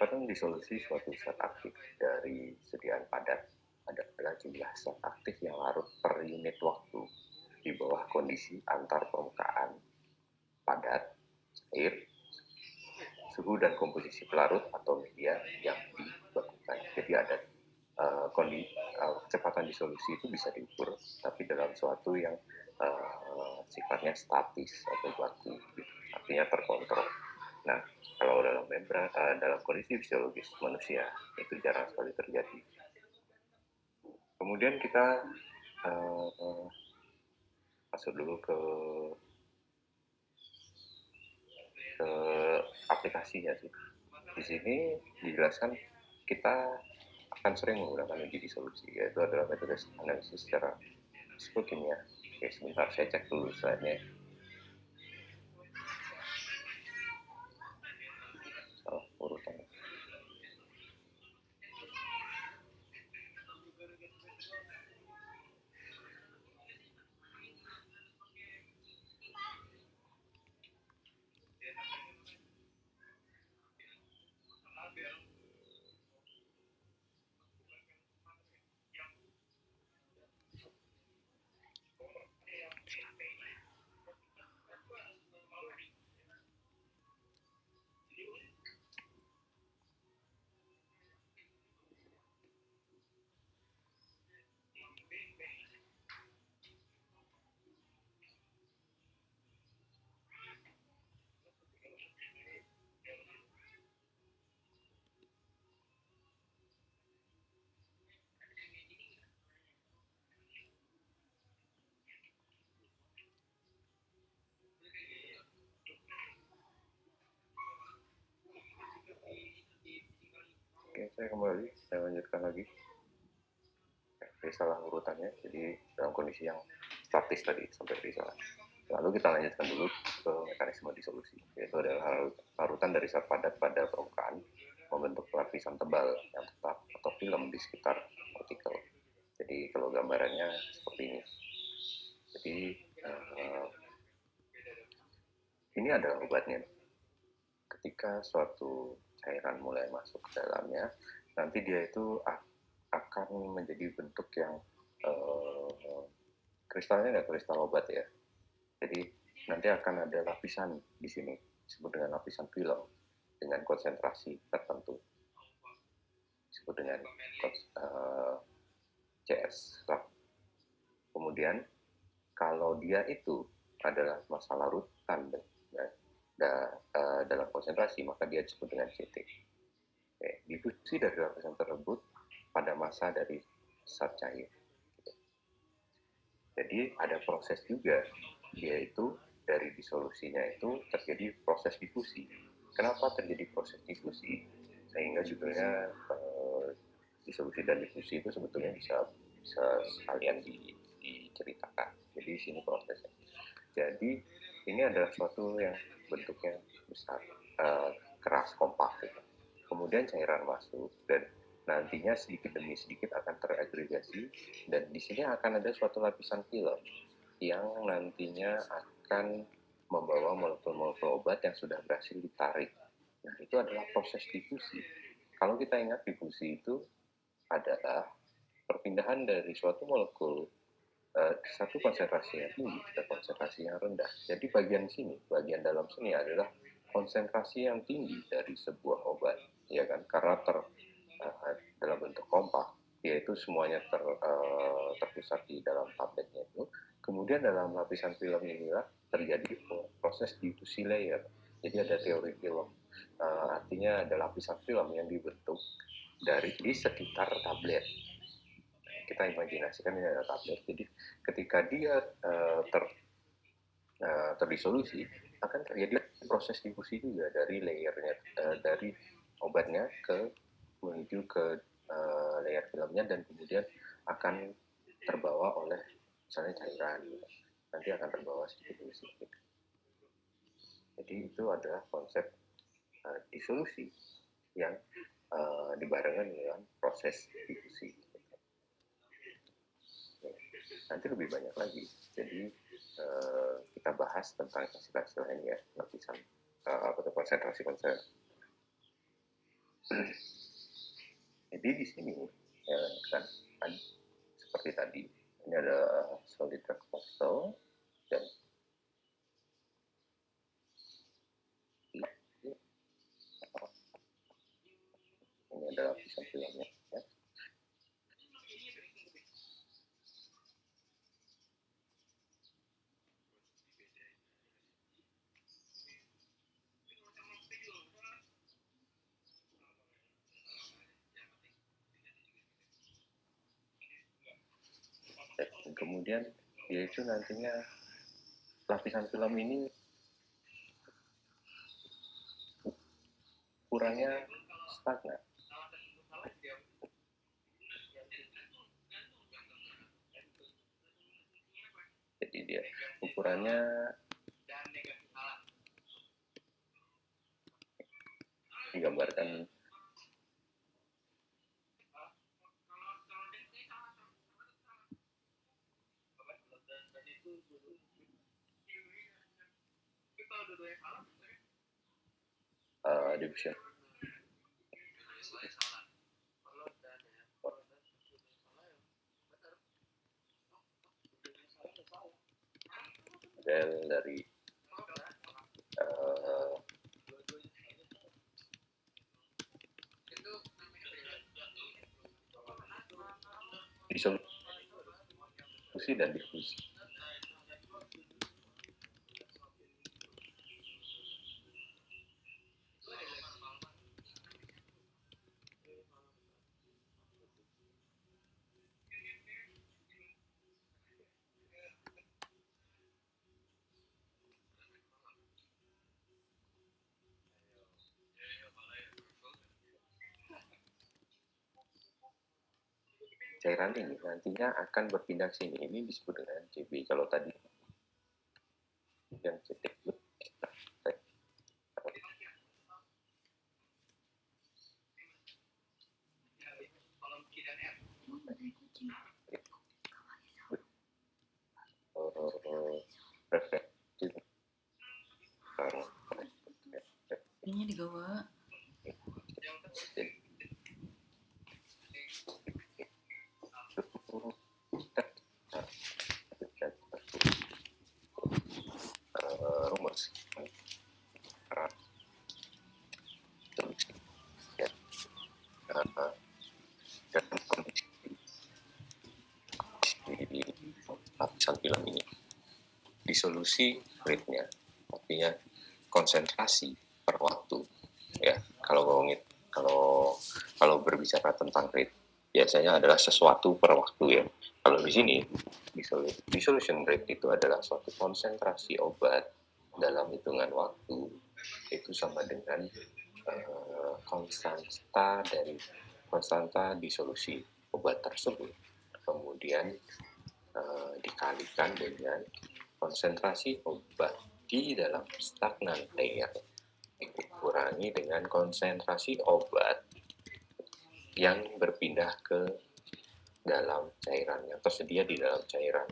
Kecepatan disolusi suatu zat aktif dari sediaan padat adalah jumlah zat aktif yang larut per unit waktu di bawah kondisi antar permukaan padat, air, suhu dan komposisi pelarut atau media yang dibakukan. Jadi ada kecepatan disolusi itu bisa diukur, tapi dalam suatu yang sifatnya statis atau baku, artinya terkontrol. Nah, kalau dalam dalam kondisi fisiologis manusia itu jarang sekali terjadi. Kemudian kita masuk dulu ke aplikasinya sih. Di sini dijelaskan kita akan sering menggunakan uji disolusi, yaitu adalah metode analisis secara psikokimia. Oke, sebentar saya cek dulu slide-nya. Salah urutan. Oke, saya kembali, saya lanjutkan lagi. Saya salah urutannya, jadi dalam kondisi yang statis tadi sampai di sana. Lalu kita lanjutkan dulu ke mekanisme disolusi, yaitu adalah larutan dari zat padat pada permukaan membentuk lapisan tebal yang tetap atau film di sekitar partikel. Jadi kalau gambarannya seperti ini. Jadi ini adalah obatnya. Ketika suatu cairan mulai masuk ke dalamnya, nanti dia itu akan menjadi bentuk yang kristalnya ada kristal obat ya. Jadi nanti akan ada lapisan di sini disebut dengan lapisan film dengan konsentrasi tertentu, disebut dengan CS. Kemudian kalau dia itu adalah masa larutan dalam konsentrasi, maka dia disebut dengan CT. Difusi dari lapisan tersebut pada masa dari zat cair. Jadi ada proses juga, yaitu dari disolusinya itu terjadi proses difusi. Kenapa terjadi proses difusi? Sehingga judulnya disolusi dan difusi itu sebetulnya bisa sekalian diceritakan. Jadi di sini prosesnya. Jadi ini adalah suatu yang bentuknya besar, keras, kompak gitu. Kemudian cairan masuk dan nantinya sedikit demi sedikit akan teragregasi, dan di sini akan ada suatu lapisan film yang nantinya akan membawa molekul-molekul obat yang sudah berhasil ditarik. Nah, itu adalah proses difusi. Kalau kita ingat, difusi itu adalah perpindahan dari suatu molekul satu konsentrasi yang tinggi ke konsentrasi yang rendah. Jadi bagian sini, bagian dalam sini adalah konsentrasi yang tinggi dari sebuah obat, ya kan? Karena dalam bentuk kompak, yaitu semuanya terpusat di dalam tabletnya itu. Kemudian dalam lapisan film inilah terjadi proses difusi layer. Jadi ada teori film, artinya ada lapisan film yang dibentuk di sekitar tablet. Kita imajinasikan ini adalah tablet. Jadi ketika dia terdisolusi, akan terjadi proses difusi juga dari layernya, dari obatnya menuju ke layer filmnya, dan kemudian akan terbawa oleh misalnya cairan, nanti akan terbawa sedikit demi sedikit. Jadi itu adalah konsep disolusi yang dibarengkan dengan proses difusi. Nanti lebih banyak lagi. Jadi kita bahas tentang istilah-istilah ini ya, lapisan konsentrasi. Jadi di sini ya kan seperti tadi ini ada solid rock particle dan ini adalah lapisan filmnya ya. Dan kemudian yaitu nantinya lapisan film ini ukurannya stagnan. Jadi dia ukurannya digambarkan division model dari disolusi dan difusi. Cairan ini nantinya akan berpindah ke sini. Ini disebut dengan CB. Kalau tadi yang CT reflektif. Ini digawa. Rumus dan kondisi di lapisan film ini. Disolusi rate-nya, artinya konsentrasi per waktu. Ya, kalau berbicara tentang rate, biasanya adalah sesuatu per waktu ya. Kalau di sini dissolution rate itu adalah suatu konsentrasi obat dalam hitungan waktu, itu sama dengan konstanta disolusi obat tersebut, kemudian dikalikan dengan konsentrasi obat di dalam stagnan layer, dikurangi dengan konsentrasi obat yang berpindah ke dalam cairan, yang tersedia di dalam cairan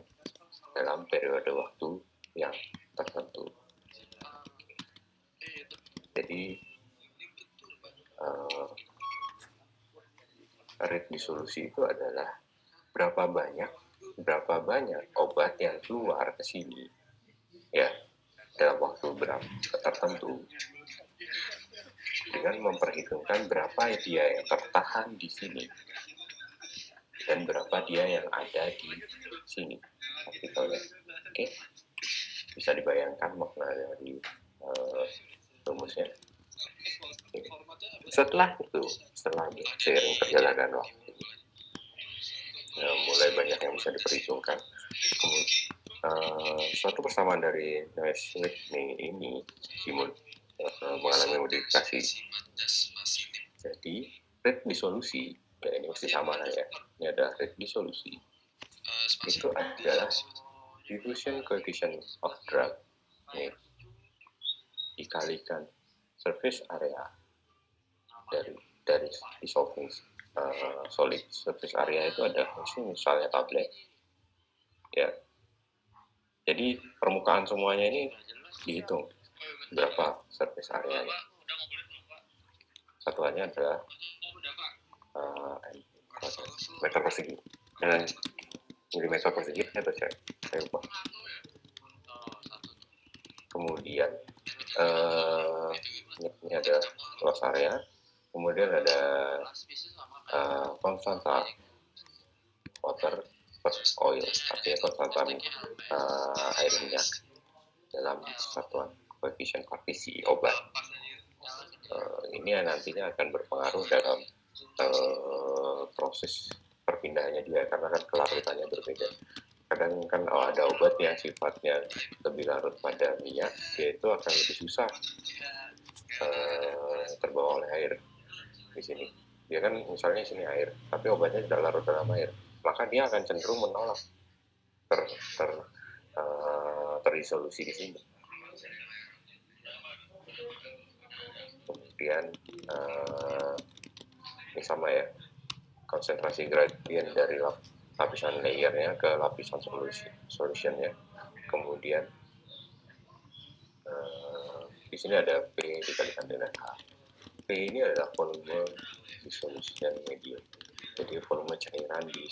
dalam periode waktu yang tertentu. Jadi rate disolusi itu adalah berapa banyak obat yang keluar ke sini ya dalam waktu berapa tertentu, dengan memperhitungkan berapa dia yang tertahan di sini dan berapa dia yang ada di sini partikelnya. Oke, bisa dibayangkan makna dari rumusnya. Setelah seiring perjalanan waktu, mulai banyak yang bisa diperhitungkan. Suatu persamaan dari Naismith ini mengalami modifikasi. Jadi rate disolusi, ya ini mesti sama ya. Ini ada rate disolusi. Itu adalah diffusion coefficient of drug dikalikan surface area dari dissolving solid. Surface area itu ada misalnya tablet ya. Jadi permukaan semuanya ini dihitung berapa surface area-nya. satuannya adalah meter persegi. Milimeter persegi saya lupa. Kemudian ini ada loss area, kemudian ada konstanta water per oil, artinya konstanta air minyak dalam satuan koefisien partisi obat. Ini nantinya akan berpengaruh dalam proses perpindahannya dia, karena kan kelarutannya berbeda. Kadang kan ada obat yang sifatnya lebih larut pada minyak, dia itu akan lebih susah terbawa oleh air. Di sini dia kan misalnya sini air, tapi obatnya tidak larut dalam air, maka dia akan cenderung menolak terdisolusi di sini. Kemudian ini sama ya, konsentrasi gradien dari lapisan layernya ke lapisan solutionnya. Kemudian di sini ada P dikalikan dengan H. P ini adalah volume dissolution medium. Jadi volume cairan di,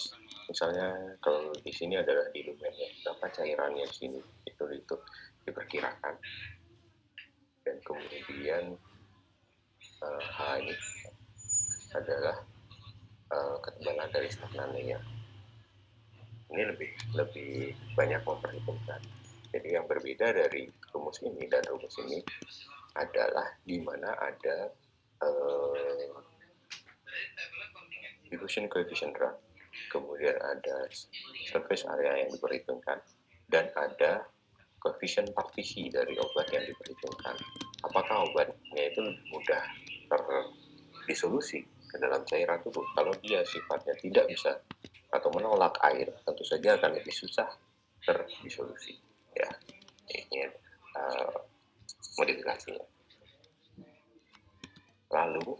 misalnya kalau di sini adalah dilumennya, berapa cairannya di sini itu diperkirakan. Dan kemudian H ini adalah ketebalan dari stagnannya. Ini lebih banyak memperhitungkan. Jadi yang berbeda dari rumus ini dan rumus ini adalah di mana ada diffusion coefficient drag, kemudian ada surface area yang diperhitungkan, dan ada koefisien partisi dari obat yang diperhitungkan. Apakah obatnya itu lebih mudah terdisolusi ke dalam cairan tubuh? Kalau dia sifatnya tidak bisa atau menolak air, tentu saja akan lebih susah terdisolusi. Ya, ini modifikasinya. Lalu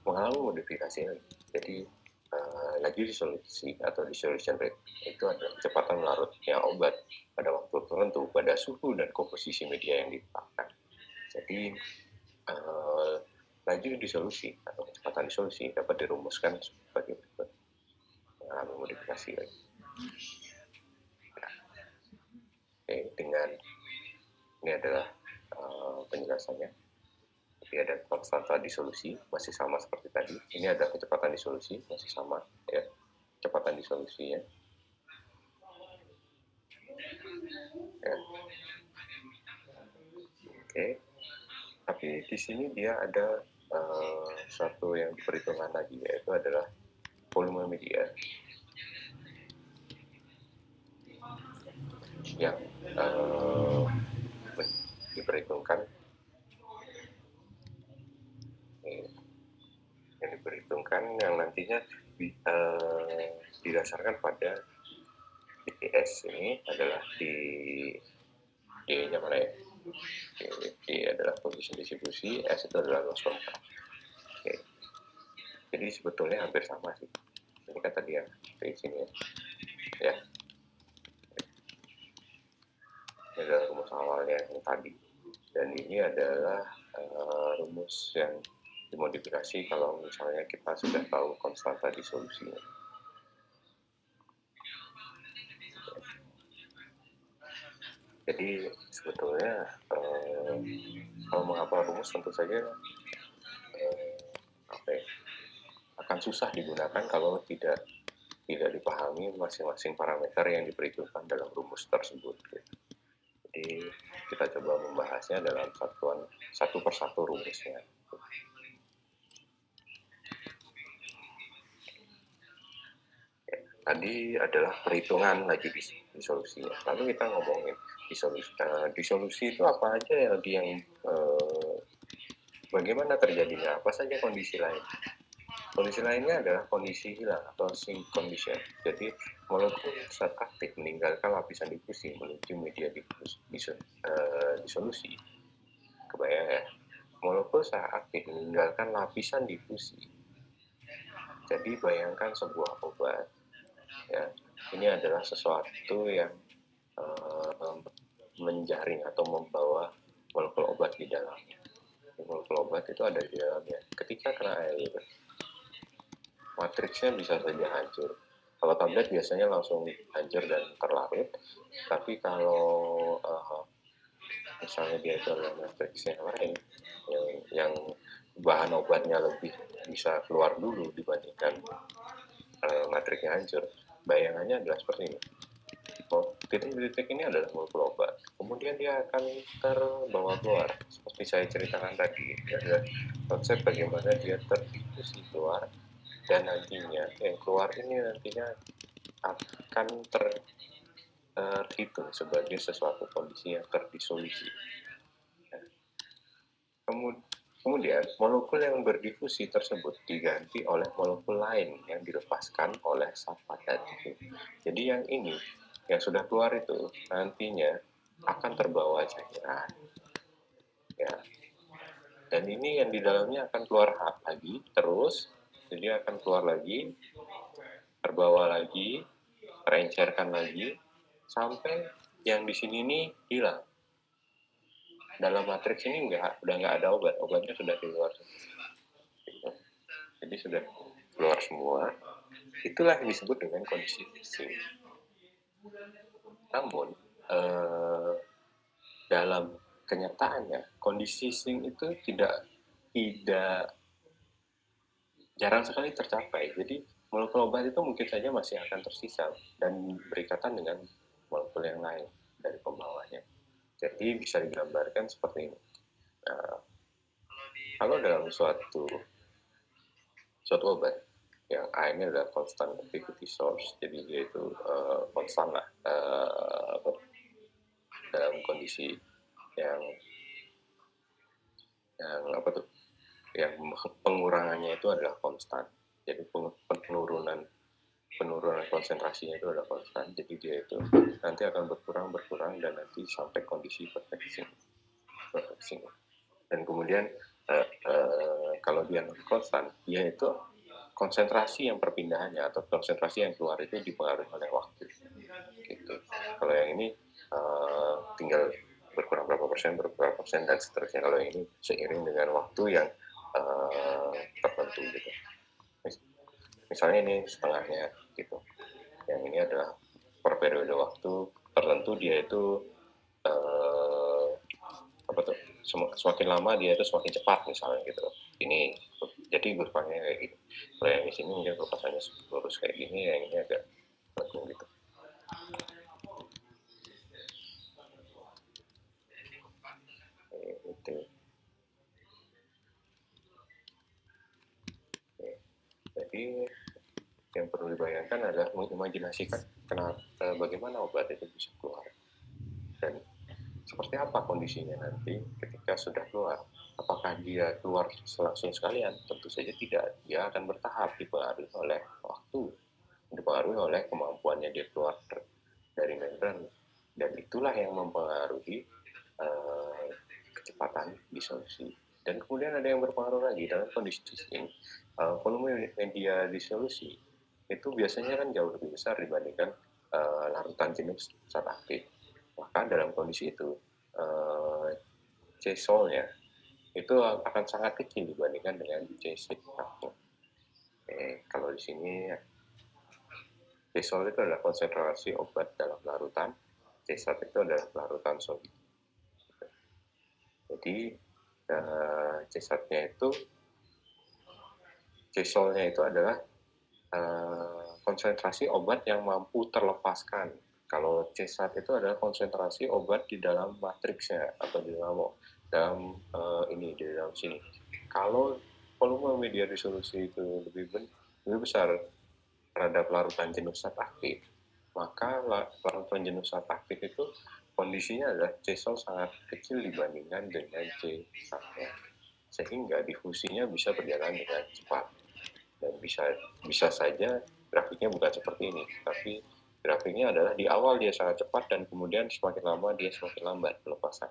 mengalami modifikasi, jadi laju disolusi atau dissolution rate itu adalah kecepatan larutnya obat pada waktu tertentu pada suhu dan komposisi media yang ditetapkan. Jadi laju disolusi atau kecepatan disolusi dapat dirumuskan sebagai berikut. Mengalami modifikasi. Oke, dengan ini adalah penjelasannya. Jadi ada konstanta disolusi masih sama seperti tadi. Ini ada kecepatan disolusi masih sama ya, kecepatan disolusinya. Ya. Oke. Tapi di sini dia ada satu yang diperhitungkan lagi, yaitu adalah volume media yang diperhitungkan yang nantinya didasarkan pada DS. Ini adalah di D-nya mana ya? D adalah coefficient distribusi, S itu adalah loss control. Oke. Jadi sebetulnya hampir sama sih. Ini kan tadi yang di sini ya. Ini adalah rumus awalnya yang tadi. Dan ini adalah rumus yang dimodifikasi kalau misalnya kita sudah tahu konstanta disolusinya. Jadi sebetulnya kalau menghafal rumus tentu saja akan susah digunakan kalau tidak dipahami masing-masing parameter yang diperhitungkan dalam rumus tersebut. Jadi kita coba membahasnya dalam satu persatu rumusnya. Tadi adalah perhitungan laju disolusinya. Lalu kita ngomongin disolusi itu apa aja yang bagaimana terjadinya, apa saja kondisi lain. Kondisi lainnya adalah kondisi hilang atau sink condition. Jadi molekul saat aktif meninggalkan lapisan difusi menuju media disolusi. Kebayang ya? Molekul saat aktif meninggalkan lapisan difusi. Jadi bayangkan sebuah obat, ya, ini adalah sesuatu yang menjaring atau membawa molekul obat di dalamnya. Molekul obat itu ada di dalamnya. Ketika kena air, matriksnya bisa saja hancur. Kalau tablet biasanya langsung hancur dan terlarut, tapi kalau misalnya dia itu adalah matriks yang lain, yang bahan obatnya lebih bisa keluar dulu dibandingkan matriksnya hancur, bayangannya adalah seperti ini. Titik-titik ini adalah molekul obat. Kemudian dia akan terbawa keluar. Seperti saya ceritakan tadi, ada konsep bagaimana dia terdifusi keluar, dan nantinya yang keluar ini nantinya akan terhitung sebagai sesuatu kondisi yang terdisolusi. Kemudian, molekul yang berdifusi tersebut diganti oleh molekul lain yang dilepaskan oleh zat padat itu. Jadi yang ini, yang sudah keluar itu, nantinya akan terbawa cairan. Ya. Dan ini yang di dalamnya akan keluar lagi, terus, jadi akan keluar lagi, terbawa lagi, terencerkan lagi, sampai yang di sini ini hilang. Dalam matriks ini udah nggak ada obatnya sudah keluar. Jadi sudah keluar semua. Itulah yang disebut dengan kondisi fixing. Namun dalam kenyataannya kondisi fixing itu tidak jarang sekali tercapai. Jadi molekul obat itu mungkin saja masih akan tersisa dan berikatan dengan molekul yang lain dari pembawanya. Jadi bisa digambarkan seperti ini. Nah, kalau dalam suatu obat yang A ini adalah constant activity source, jadi dia itu konstan lah dalam kondisi yang pengurangannya itu adalah konstan. Jadi penurunan konsentrasinya itu adalah konstan. Jadi dia itu nanti akan berkurang dan nanti sampai kondisi perfection. Dan kemudian kalau dia konstan, dia itu konsentrasi yang perpindahannya atau konsentrasi yang keluar itu dipengaruhi oleh waktu. Gitu. Kalau yang ini tinggal berkurang berapa persen dan seterusnya. Kalau ini seiring dengan waktu yang tertentu gitu. Misalnya ini setengahnya gitu. Yang ini adalah per periode waktu tertentu dia itu semakin lama dia itu semakin cepat misalnya gitu. Ini jadi berubahnya kayak gitu. Kalau yang di sini mungkin berubahnya lurus kayak gini, yang ini agak lengkung gitu. Itu. Jadi yang perlu dibayangkan adalah mengimajinasikan bagaimana obat itu bisa keluar dan seperti apa kondisinya nanti ketika sudah keluar. Apakah dia keluar langsung sekalian? Tentu saja tidak. Dia akan bertahap, dipengaruhi oleh waktu, dipengaruhi oleh kemampuannya dia keluar dari membran, dan itulah yang mempengaruhi kecepatan disolusi. Dan kemudian ada yang berpengaruh lagi dalam kondisi ini, volume media disolusi itu biasanya kan jauh lebih besar dibandingkan larutan jenis zat aktif. Maka dalam kondisi itu C-solnya itu akan sangat kecil dibandingkan dengan C-sitratnya. Kalau di sini C-sol itu adalah konsentrasi obat dalam larutan, C-sat itu adalah larutan solid. Jadi C-satnya itu C-solnya itu adalah konsentrasi obat yang mampu terlepaskan. Kalau C-sat itu adalah konsentrasi obat di dalam matriksnya atau di dalam di dalam sini. Kalau volume media disolusi itu lebih besar terhadap larutan jenuh zat aktif, maka larutan jenuh zat aktif itu kondisinya adalah C-sol sangat kecil dibandingkan dengan C-satnya, sehingga difusinya bisa berjalan dengan cepat. Dan bisa saja grafiknya bukan seperti ini, tapi grafiknya adalah di awal dia sangat cepat dan kemudian semakin lama dia semakin lambat pelepasan.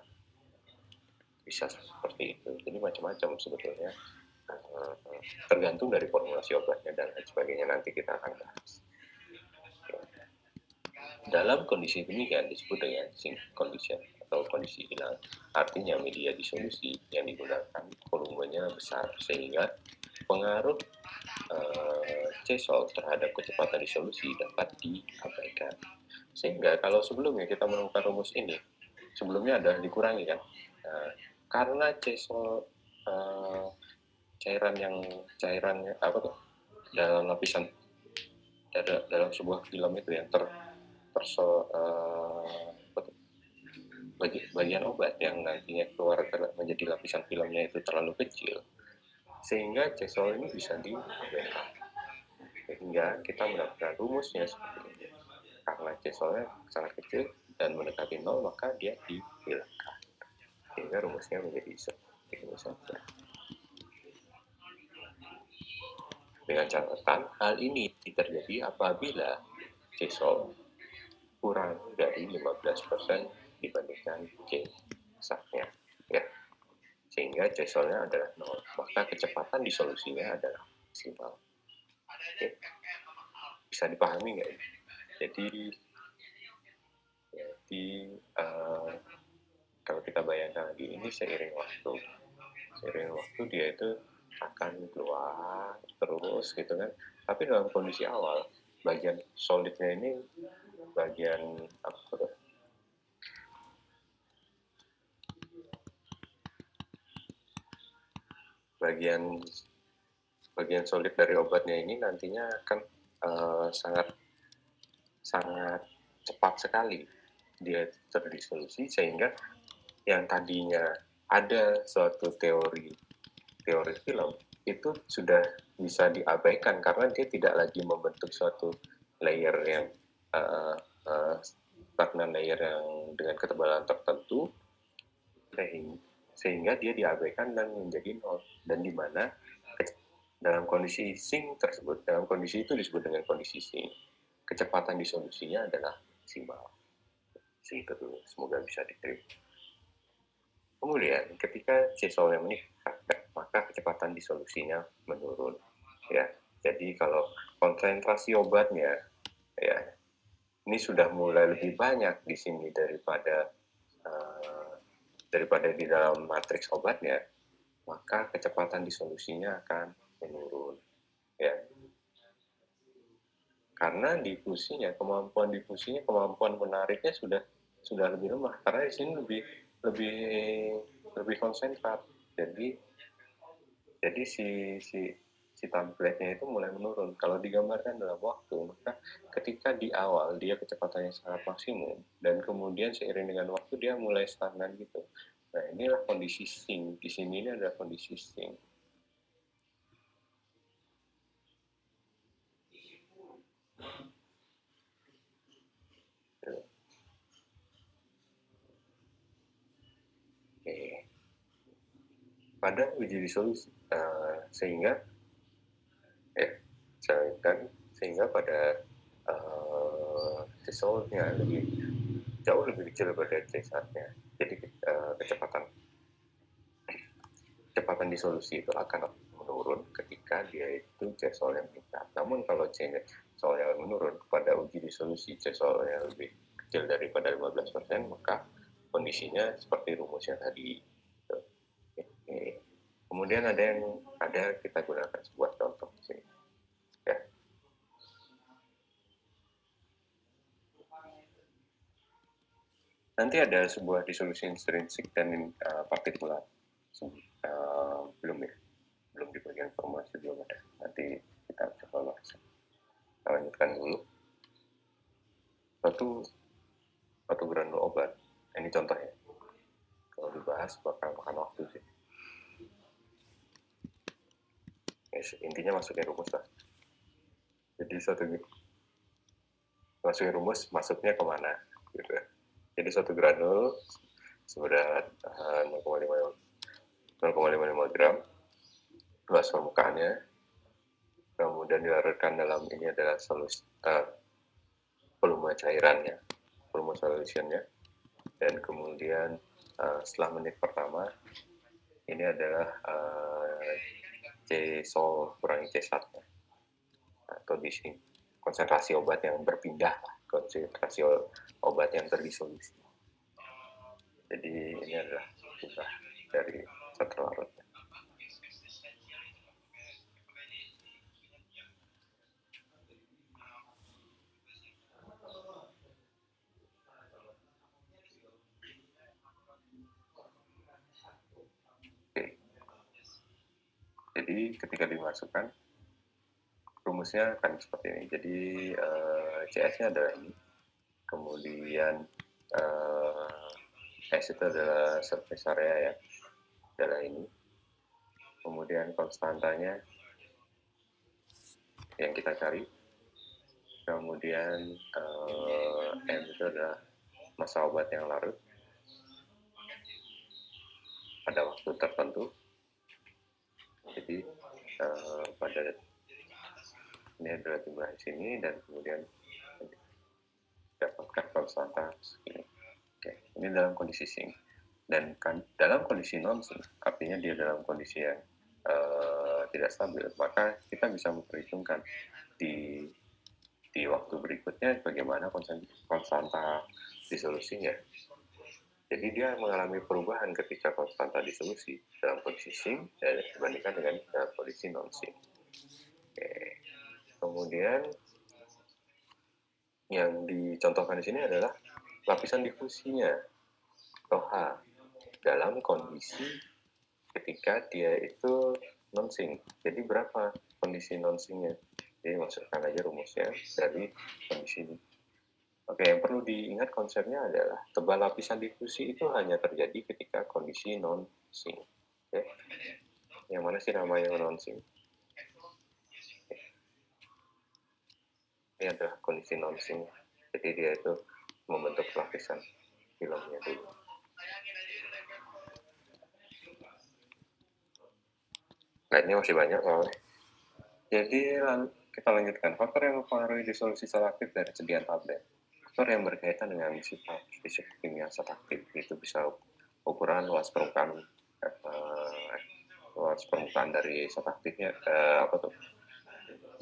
Bisa seperti itu. Jadi macam-macam sebetulnya, tergantung dari formulasi obatnya dan lain sebagainya, nanti kita akan bahas. Dalam kondisi demikian disebut dengan sync condition atau kondisi hilang. Artinya media disolusi yang digunakan volumenya dosisnya besar, sehingga pengaruh C-sol terhadap kecepatan disolusi dapat diabaikan. Sehingga kalau sebelumnya kita menemukan rumus ini, sebelumnya adalah dikurangi kan. Nah, karena C-sol cairannya apa tuh dalam lapisan dalam sebuah film itu yang bagian obat yang nantinya keluar menjadi lapisan filmnya itu terlalu kecil, sehingga C-sol ini bisa diabaikan, sehingga kita mendapatkan rumusnya seperti ini. Karena C-solnya sangat kecil dan mendekati 0, maka dia dihilangkan, sehingga rumusnya menjadi seperti ini saja. Dengan catatan, hal ini terjadi apabila C-sol kurang dari 15% dibandingkan C-satnya, ya. Sehingga C-solnya adalah 0, maka kecepatan disolusinya adalah maksimal. Oke. Bisa dipahami nggak? Jadi kalau kita bayangkan lagi, ini seiring waktu dia itu akan keluar terus gitu kan. Tapi dalam kondisi awal, bagian solidnya ini bagian solid dari obatnya ini nantinya akan sangat cepat sekali dia terdisolusi, sehingga yang tadinya ada suatu teori film itu sudah bisa diabaikan karena dia tidak lagi membentuk suatu layer yang stagnan layer yang dengan ketebalan tertentu, sehingga dia diabaikan dan menjadi 0, dan di mana dalam kondisi sink tersebut, dalam kondisi itu disebut dengan kondisi sink, kecepatan disolusinya adalah maksimal. Segitu dulu, semoga bisa diterima. Kemudian ketika C-solnya meningkat, maka kecepatan disolusinya menurun, ya. Jadi kalau konsentrasi obatnya, ya, ini sudah mulai lebih banyak di sini daripada di dalam matriks obatnya, maka kecepatan disolusinya akan menurun, ya. Karena kemampuan menariknya sudah lebih lemah, karena di sini lebih konsentrat. Jadi si template-nya itu mulai menurun. Kalau digambarkan dalam waktu, maka ketika di awal dia kecepatannya sangat maksimum, dan kemudian seiring dengan waktu dia mulai stagnan gitu. Nah, inilah kondisi sink. Di sini ini adalah kondisi sink. Oke. Pada uji disolusi, sehingga pada C-solnya jauh lebih kecil daripada C-satnya. Jadi kecepatan disolusi itu akan menurun ketika dia itu C-solnya meningkat. Namun kalau C-solnya menurun pada uji disolusi, C-solnya lebih kecil daripada 15%, maka kondisinya seperti rumusnya tadi. Kemudian ada kita gunakan sebuah contoh sini. Ya. Nanti ada sebuah disolusi intrinsik dan partikulat. Belum di bagian formulasi belum ada. Nanti kita coba bahas. Kita lanjutkan dulu. Satu granul obat. Ini contohnya. Kalau dibahas bakal makan waktu sih. Intinya masukin rumus lah. Jadi masukin rumus, masuknya kemana gitu. Jadi suatu granul seberat 0,55 gram, luas permukaannya, kemudian dilarutkan dalam ini adalah volume cairannya, volume solutionnya, dan kemudian setelah menit pertama ini adalah C-sol kurangi C-sat, atau di sini konsentrasi obat yang berpindah, konsentrasi obat yang terdisolusi. Jadi ini adalah jumlah dari zat larutnya. Jadi ketika dimasukkan, rumusnya akan seperti ini. Jadi CS-nya adalah ini. Kemudian S itu adalah surface area ya, adalah ini. Kemudian konstantanya yang kita cari. Kemudian M itu adalah massa obat yang larut pada waktu tertentu. Jadi pada ini adalah jumlah di sini dan kemudian dapatkan konstanta segini. Oke, ini dalam kondisi sink. Dan kan dalam kondisi non sink, artinya dia dalam kondisi yang tidak stabil, maka kita bisa memperhitungkan di waktu berikutnya bagaimana konstanta disolusinya. Jadi dia mengalami perubahan ketika konstanta disolusi dalam kondisi sink dibandingkan dengan dalam kondisi non sink. Oke. Kemudian yang dicontohkan di sini adalah lapisan difusinya OH dalam kondisi ketika dia itu non sink. Jadi berapa kondisi non sinknya? Jadi masukkan aja rumusnya dari kondisi ini. Oke, yang perlu diingat konsepnya adalah tebal lapisan difusi itu hanya terjadi ketika kondisi non sink. Oke. Yang mana sih namanya non sink? Ini adalah kondisi non sink. Jadi dia itu membentuk lapisan filmnya dulu. Nah, ini masih banyak soalnya. Jadi kita lanjutkan. Faktor yang mempengaruhi disolusi sel aktif dari sediaan tablet. Faktor yang berkaitan dengan sifat fisik kimia zat aktif itu bisa ukuran luas permukaan dari zat aktifnya apa tuh?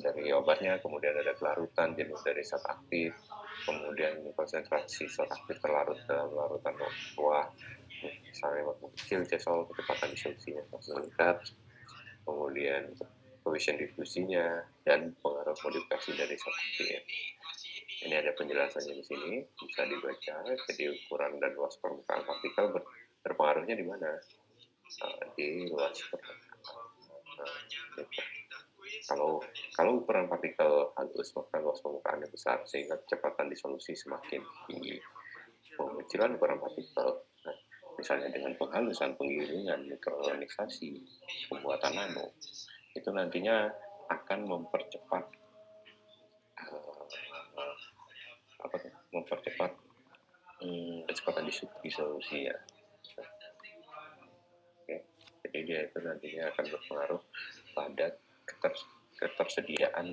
Dari obatnya, kemudian ada kelarutan jenis dari zat aktif, kemudian konsentrasi zat aktif terlarut dalam larutan buah, misalnya waktu kecil, cesol, kecepatan disolusinya meningkat, kemudian coefisien difusinya, dan pengaruh modifikasi dari zat aktif. Ini ada penjelasannya di sini, bisa dibaca. Jadi ukuran dan luas permukaan partikel berpengaruhnya di mana? Di luas permukaan. Kalau ukuran partikel halus, maka luas permukaannya besar sehingga kecepatan disolusi semakin tinggi. Pengecilan ukuran partikel, misalnya dengan penghalusan, penggilingan, mikronisasi, pembuatan nano, itu nantinya akan mempercepat kecepatan disolusi ya. Oke. Jadi dia itu nantinya akan berpengaruh pada ketersediaan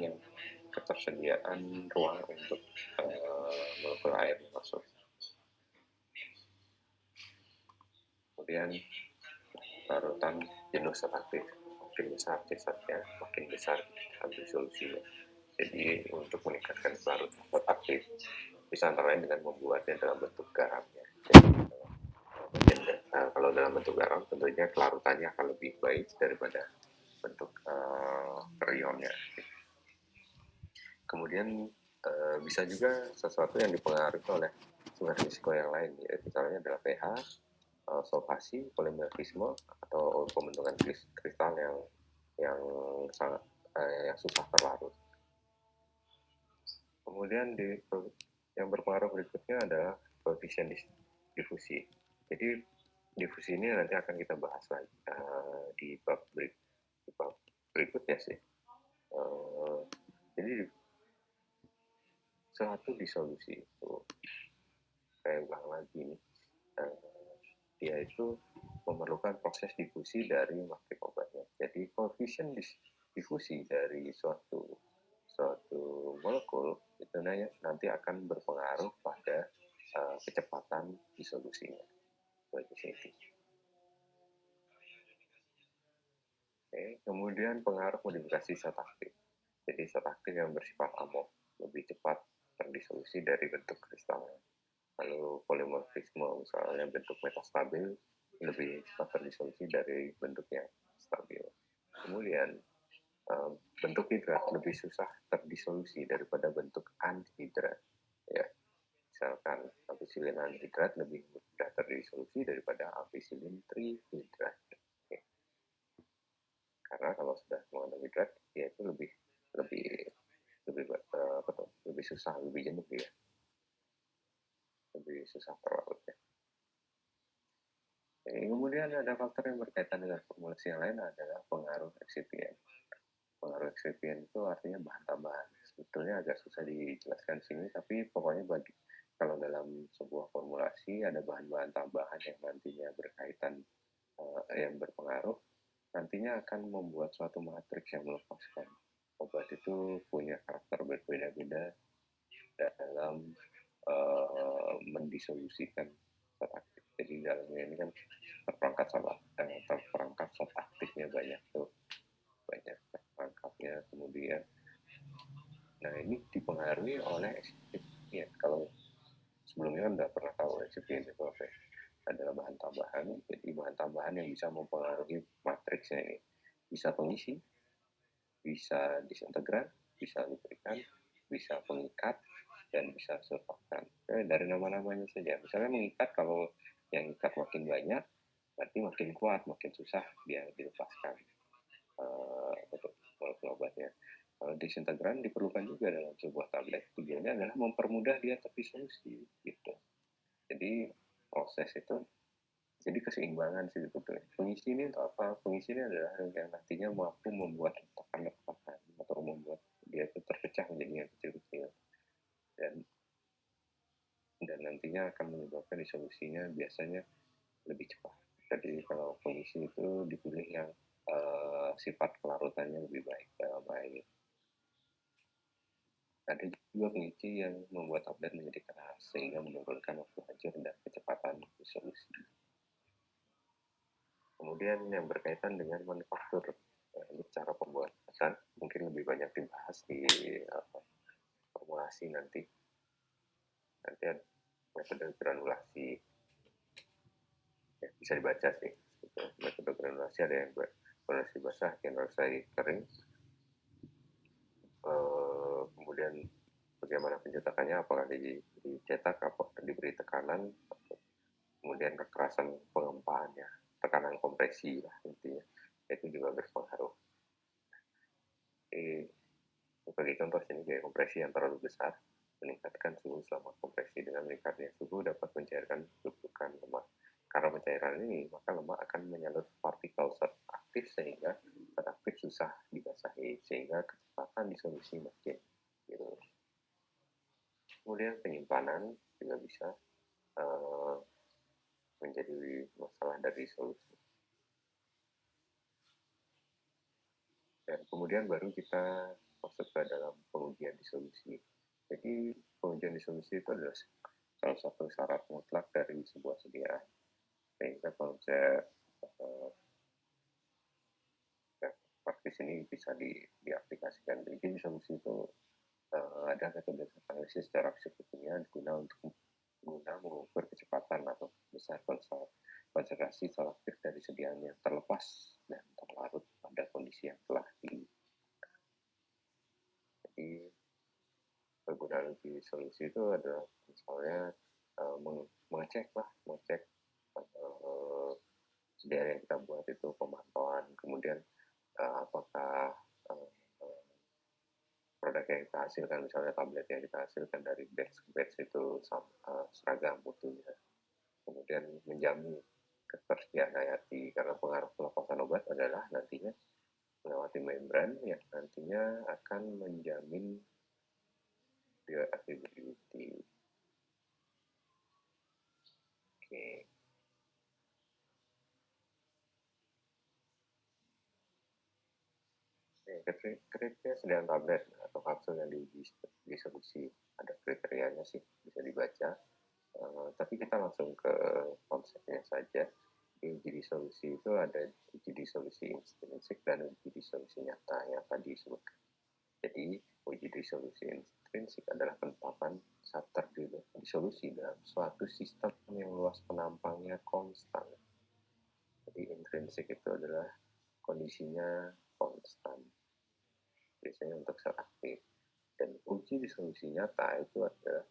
ruang untuk molekul air masuk. Kemudian larutan jenuh zat aktif, makin besar zat-zatnya, makin besar disolusinya. Jadi untuk meningkatkan larutan zat aktif bisa antara lain dengan membuatnya dalam bentuk garamnya. Jadi, kalau dalam bentuk garam tentunya kelarutannya akan lebih baik daripada bentuk kerionnya. Kemudian bisa juga sesuatu yang dipengaruhi oleh sumber risiko yang lain, ya, misalnya adalah pH, solvasi, polimorfisme, atau pembentukan kristal yang sangat yang susah terlarut. Kemudian yang berpengaruh berikutnya adalah koefisien difusi. Jadi difusi ini nanti akan kita bahas lagi di bab berikutnya sih. Jadi suatu disolusi itu saya ulang lagi nih, dia itu memerlukan proses difusi dari makrif obatnya. Jadi koefisien difusi dari suatu molekul itu nanti akan berpengaruh pada kecepatan disolusinya. Oke, kemudian pengaruh modifikasi zat aktif. Jadi zat aktif yang bersifat amorf lebih cepat terdisolusi dari bentuk kristalnya. Lalu polimorfisme, misalnya bentuk metastabil, lebih cepat terdisolusi dari bentuk yang stabil. Kemudian bentuk hidrat lebih susah terdisolusi daripada bentuk anhidrat. Ya, misalkan amfisilin anhidrat lebih mudah terdisolusi daripada amfisilin trihidrat. Karena Karena kalau sudah mengandung hidrat, dia itu lebih lebih susah, lebih jenuh ya, lebih susah terlarut ya. Kemudian ada faktor yang berkaitan dengan formulasi yang lain adalah pengaruh eksipien. Pengaruh eksipien itu artinya bahan tambahan. Sebetulnya agak susah dijelaskan sini, tapi pokoknya kalau dalam sebuah formulasi ada bahan-bahan tambahan yang nantinya berkaitan, yang berpengaruh, nantinya akan membuat suatu matriks yang melepaskan. Obat itu punya karakter berbeda-beda dalam mendisolusikan zat aktif. Jadi dalamnya ini kan terperangkap zat aktifnya banyak tuh, banyak perangkapnya. Kemudian nah ini dipengaruhi oleh eksipien. Kalau sebelumnya kan udah pernah tahu eksipien itu apa ya? Adalah bahan tambahan. Jadi bahan tambahan yang bisa mempengaruhi matriksnya ini, bisa pengisi, bisa disintegran, bisa lubrikan, bisa pengikat, dan bisa surfaktan. Dari nama-namanya saja. Misalnya mengikat, kalau yang ikat makin banyak, berarti makin kuat, makin susah dia dilepaskan untuk molekul obatnya. Kalau disintegran diperlukan juga dalam sebuah tablet. Tujuannya adalah mempermudah dia terdisolusi gitu. Jadi proses itu jadi keseimbangan sih sebetulnya. Pengisi ini untuk apa? Pengisi ini adalah yang nantinya mampu membuat retakan-retakan atau membuat dia itu terpecah menjadi yang kecil-kecil. Dan nantinya akan menyebabkan disolusinya biasanya lebih cepat. Jadi kalau pengisi itu dipilih yang sifat kelarutannya lebih baik dalam hal ini. Ada juga pengisi yang membuat tablet menjadi keras sehingga menurunkan waktu hancur dan kecepatan disolusi. Kemudian yang berkaitan dengan manufaktur, ini cara pembuatan mungkin lebih banyak dibahas di formulasi nanti. Nanti ada metode granulasi, ya, bisa dibaca sih. Metode granulasi ada yang granulasi basah, granulasi kering. Kemudian bagaimana pencetakannya, apakah dicetak, apakah diberi tekanan, kemudian kekerasan pengempaannya, tekanan kompresi lah intinya, itu juga berpengaruh. Sebagai contoh sini, gaya kompresi yang terlalu besar meningkatkan suhu selama kompresi. Dengan meningkatnya suhu dapat mencairkan tumpukan lemak. Karena pencairan ini, maka lemak akan menyalur partikel zat aktif sehingga zat aktif susah dibasahi, sehingga kecepatan disolusi makin gitu. Kemudian penyimpanan juga bisa menjadi masalah dari solusi. Dan kemudian baru kita masuk ke dalam pengujian disolusi. Jadi pengujian disolusi itu adalah salah satu syarat mutlak dari sebuah sediaan. Sehingga konsep praktis ini bisa diaplikasikan. Jadi disolusi itu ada metode analisis secara fisik-kimia guna mengukur kecepatan atau besar konsentrasi zat aktif dari sediaan yang terlepas dan terlarut pada kondisi yang telah Jadi kegunaan disolusi itu adalah misalnya mengecek sediaan yang kita buat itu, pemantauan, kemudian apakah produk yang kita hasilkan, misalnya tablet yang kita hasilkan dari batch itu seragam mutunya, kemudian menjamin ketersediaan hayati, karena pengaruh pelepasan obat adalah nantinya melewati membran yang nantinya akan menjamin bioavailability. Oke. Kriteria sediaan tablet atau kapsul yang disolusi, ada kriterianya sih, bisa dibaca. Tapi kita langsung ke konsepnya saja. Uji disolusi itu ada uji disolusi intrinsik dan uji disolusi nyata yang tadi disebutkan. Jadi uji disolusi intrinsik adalah penetapan zat terdisolusi dalam suatu sistem yang luas penampangnya konstan. Jadi intrinsik itu adalah kondisinya konstan, biasanya untuk zat aktif. Dan uji disolusi nyata itu adalah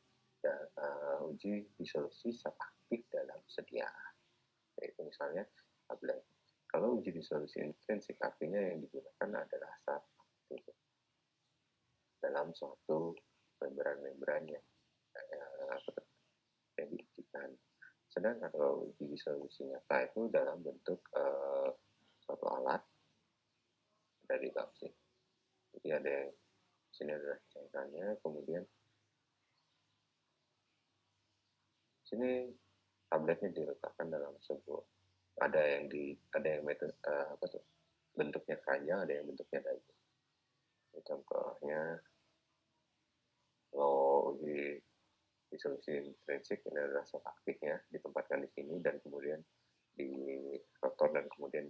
uji disolusi zat aktif dalam sediaan. Yaitu misalnya tablet. Kalau uji disolusi intrinsik artinya yang digunakan adalah zat aktif dalam suatu membran-membran yang diujikan. Sedangkan kalau uji disolusi nyata itu dalam bentuk suatu alat dari bauksit. Jadi ada yang sini adalah cairannya, kemudian sini tabletnya diletakkan dalam sebuah, ada yang metode apa tuh, bentuknya keranjang, ada yang bentuknya dagu. Contohnya kalau uji disolusi intrinsik ini adalah zat aktifnya ditempatkan di sini dan kemudian di rotor dan kemudian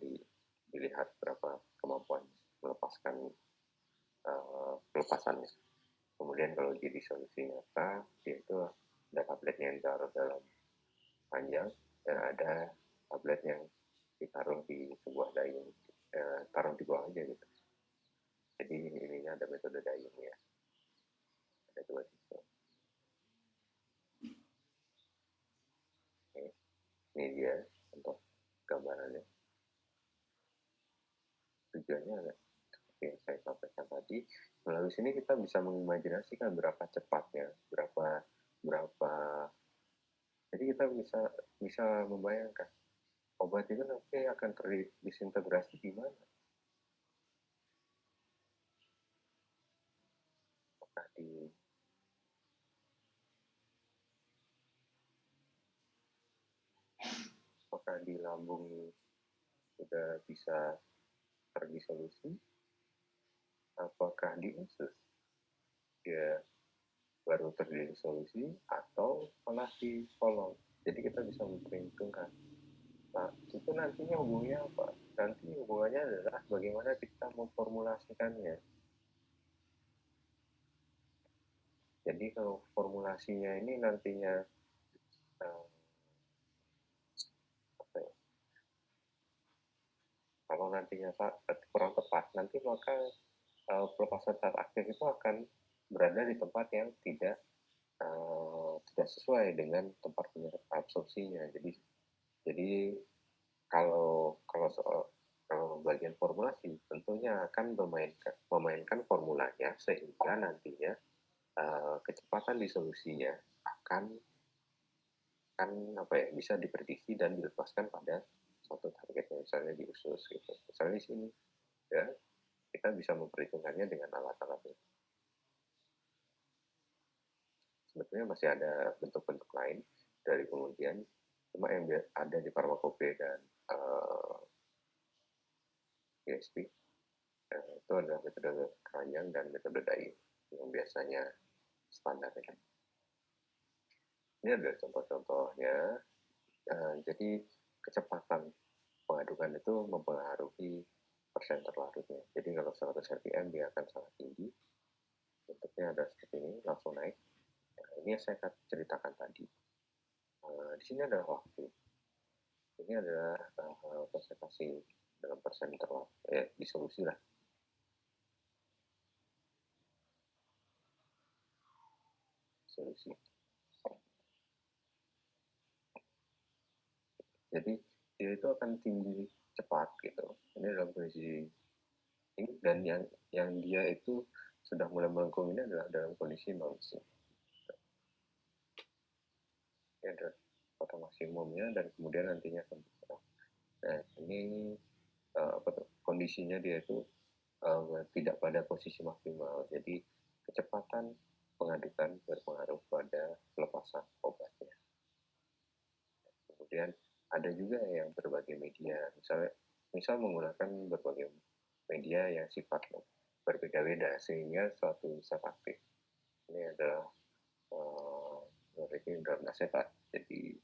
dilihat berapa kemampuan melepaskan pelepasannya. Kemudian kalau uji disolusi nyata, yaitu ada tabletnya yang ditaruh dalam panjang dan ada tablet yang ditaruh di sebuah dayung, taruh di bawah aja gitu. Jadi ininya ada metode dayung ya. Ada dua tipe. Oke. Ini dia untuk gambarannya. Tujuannya adalah seperti yang saya sampaikan tadi, melalui sini kita bisa mengimajinasikan berapa cepatnya, berapa jadi kita bisa membayangkan obat itu nanti akan terdisintegrasi di mana? Apakah di lambung sudah bisa terdisolusi? Apakah di usus dia baru terdisolusi atau malah di kolon? Jadi kita bisa memperhitungkan. Nah, itu nantinya hubungannya apa? Nanti hubungannya adalah bagaimana kita memformulasikannya. Jadi kalau formulasinya ini nantinya kalau nantinya kurang tepat, nanti maka pelepasan zat aktif itu akan berada di tempat yang tidak sesuai dengan tempat absorpsinya. Jadi kalau bagian formulasi tentunya akan memainkan formulanya sehingga nantinya kecepatan disolusinya akan bisa diprediksi dan dilepaskan pada suatu targetnya, misalnya di usus gitu. Misalnya di sini ya kita bisa memperhitungkannya dengan alat-alat ini. Sebetulnya masih ada bentuk-bentuk lain dari pengujian, cuma yang ada di farmakopea dan PSP itu adalah metode keranjang dan metode dayung yang biasanya standar ya. Ini adalah contoh-contohnya. Jadi kecepatan pengadukan itu mempengaruhi persen terlarutnya. Jadi kalau 100 rpm dia akan sangat tinggi, bentuknya ada seperti ini, langsung naik. Nah, ini yang saya ceritakan tadi. Di sini adalah waktu. Ini adalah konsentrasi dalam persen terlarut, disolusi lah. Solusi. Jadi dia itu akan tinggi cepat gitu. Ini dalam kondisi ini, dan yang dia itu sudah mulai melengkung ini adalah dalam kondisi non-sync. Ini adalah kota maksimumnya dan kemudian nantinya akan berkurang. Nah ini kondisinya dia itu tidak pada posisi maksimal. Jadi kecepatan pengadukan berpengaruh pada pelepasan obatnya. Kemudian ada juga yang berbagai media, misal menggunakan berbagai media yang sifatnya berbeda-beda sehingga suatu zat aktif ini adalah dalam asetat, jadi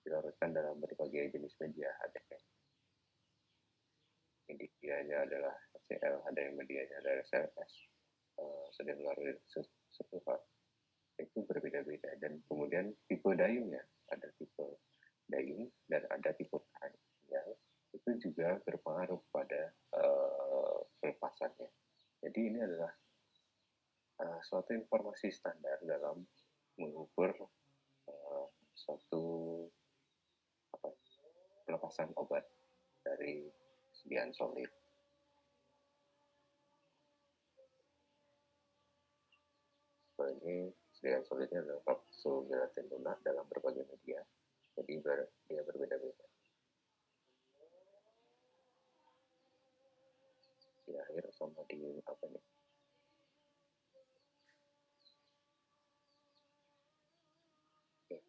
dilarutkan dalam berbagai jenis media. Ada yang medianya adalah HCl, ada yang medianya adalah SLS, sedang larut sulfat, itu berbeda-beda. Dan kemudian tipe dayungnya, ada tipe dayung dan ada tipe keranjang, itu juga berpengaruh pada pelepasannya. Jadi ini adalah suatu informasi standar dalam mengukur suatu pelepasan obat dari persediaan solid. Ini persediaan solidnya adalah kapsul gelatin lunak dalam berbagai media, jadi dia berbeda-beda. Di air sama di apa nih?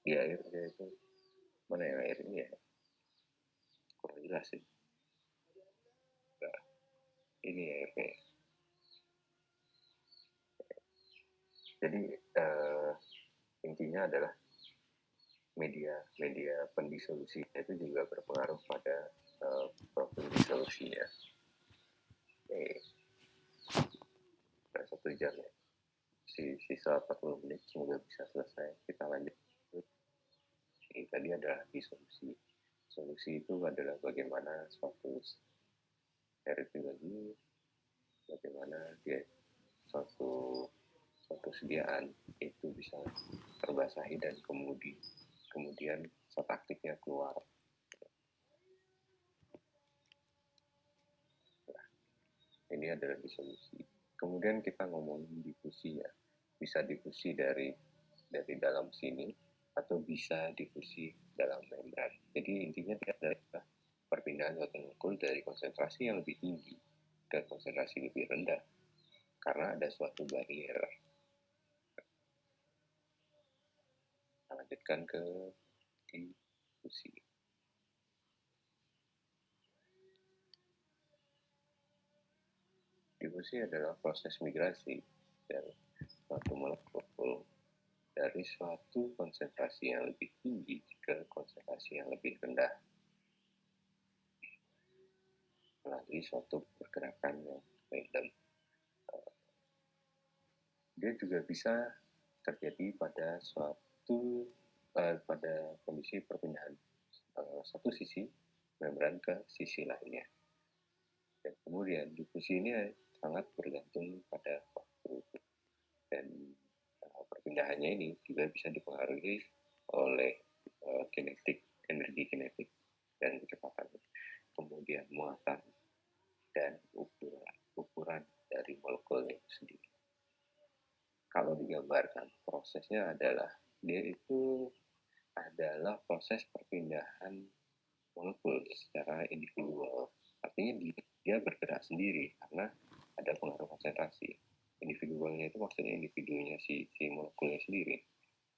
Di air dia itu mana yang air ini ya? Kurang jelas sih. Nah, ini airnya. Jadi intinya adalah media pendisolusi itu juga berpengaruh pada profil disolusinya. Udah 1 jam ya. Sisa 40 menit semoga bisa selesai. Kita lanjut. Ini tadi adalah disolusi. Solusi itu adalah bagaimana suatu lagi, bagaimana dia suatu sediaan itu bisa terbasahi dan kemudian zat aktifnya keluar. Nah, ini adalah disolusi. Kemudian kita ngomongin difusi ya. Bisa difusi dari dalam sini atau bisa difusi dalam membran. Jadi intinya dia adalah perpindahan zat molekul dari konsentrasi yang lebih tinggi ke konsentrasi lebih rendah karena ada suatu barrier. Kita lanjutkan ke difusi. Difusi adalah proses migrasi dari suatu molekul dari suatu konsentrasi yang lebih tinggi ke konsentrasi yang lebih rendah melalui suatu pergerakan yang random. Dia juga bisa terjadi pada pada kondisi perpindahan satu sisi membran ke sisi lainnya. Dan kemudian difusi ini sangat bergantung pada waktu dan perpindahannya ini juga bisa dipengaruhi oleh energi kinetik dan kecepatan, kemudian muatan dan ukuran dari molekulnya itu sendiri. Kalau digambarkan prosesnya adalah dia itu adalah proses perpindahan molekul secara individual. Artinya dia bergerak sendiri karena ada pengaruh konsentrasi. Individualnya itu maksudnya individunya si molekulnya sendiri.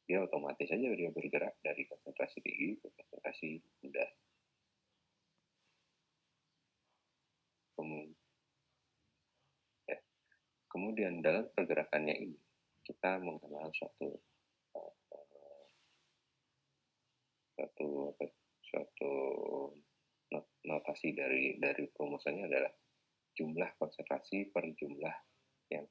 Dia otomatis saja dia bergerak dari konsentrasi tinggi ke konsentrasi rendah. Kemudian dalam pergerakannya ini kita mengenal suatu notasi dari rumusannya adalah jumlah konsentrasi per jumlah yang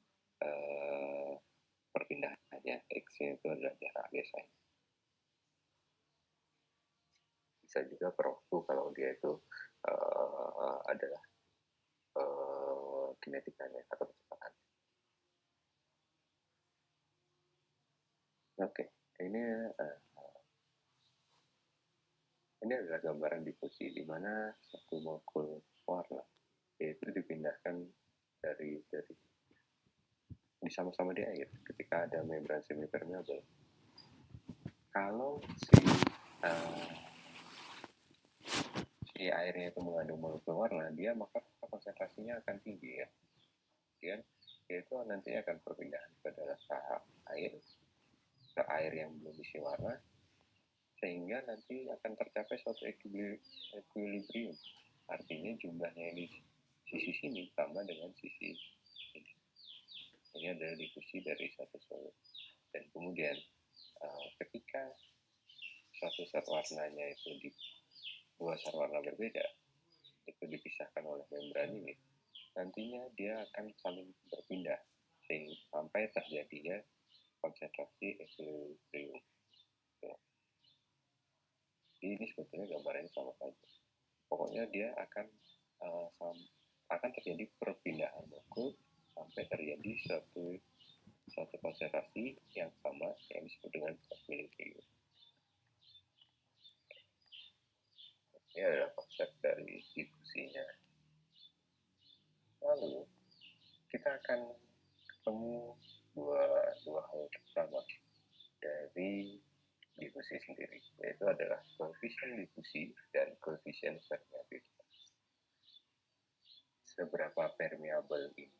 perpindahannya. X-nya itu adalah jarak biasanya. Bisa juga per waktu kalau dia itu adalah kinetikanya atau kecepatan. Oke, ini adalah gambaran difusi di mana satu molekul warna yaitu dipindahkan dari sama-sama di air ketika ada membran semipermeable. Kalau si airnya itu mengandung molekul warna, maka konsentrasinya akan tinggi ya. Kemudian dia itu nantinya akan perpindahan ke dalam tahap air yang belum isi warna, sehingga nanti akan tercapai suatu equilibrium. Artinya jumlahnya ini sisi sini sama dengan sisi ini. Ini adalah difusi dari satu solid. Dan kemudian ketika suatu zat warnanya itu di dua zat warna berbeda itu dipisahkan oleh membran ini, nantinya dia akan saling berpindah sampai terjadinya konsentrasi equilibrium. Jadi ini sebetulnya gambarannya sama saja. Pokoknya dia akan terjadi perpindahan molekul sampai terjadi suatu konsentrasi yang sama yang disebut dengan equilibrium. Ini adalah konsep dari difusinya. kita akan ketemu dua hal pertama dari difusi sendiri, yaitu adalah koefisien difusi dan koefisien permeabilitas. Seberapa permeabel ini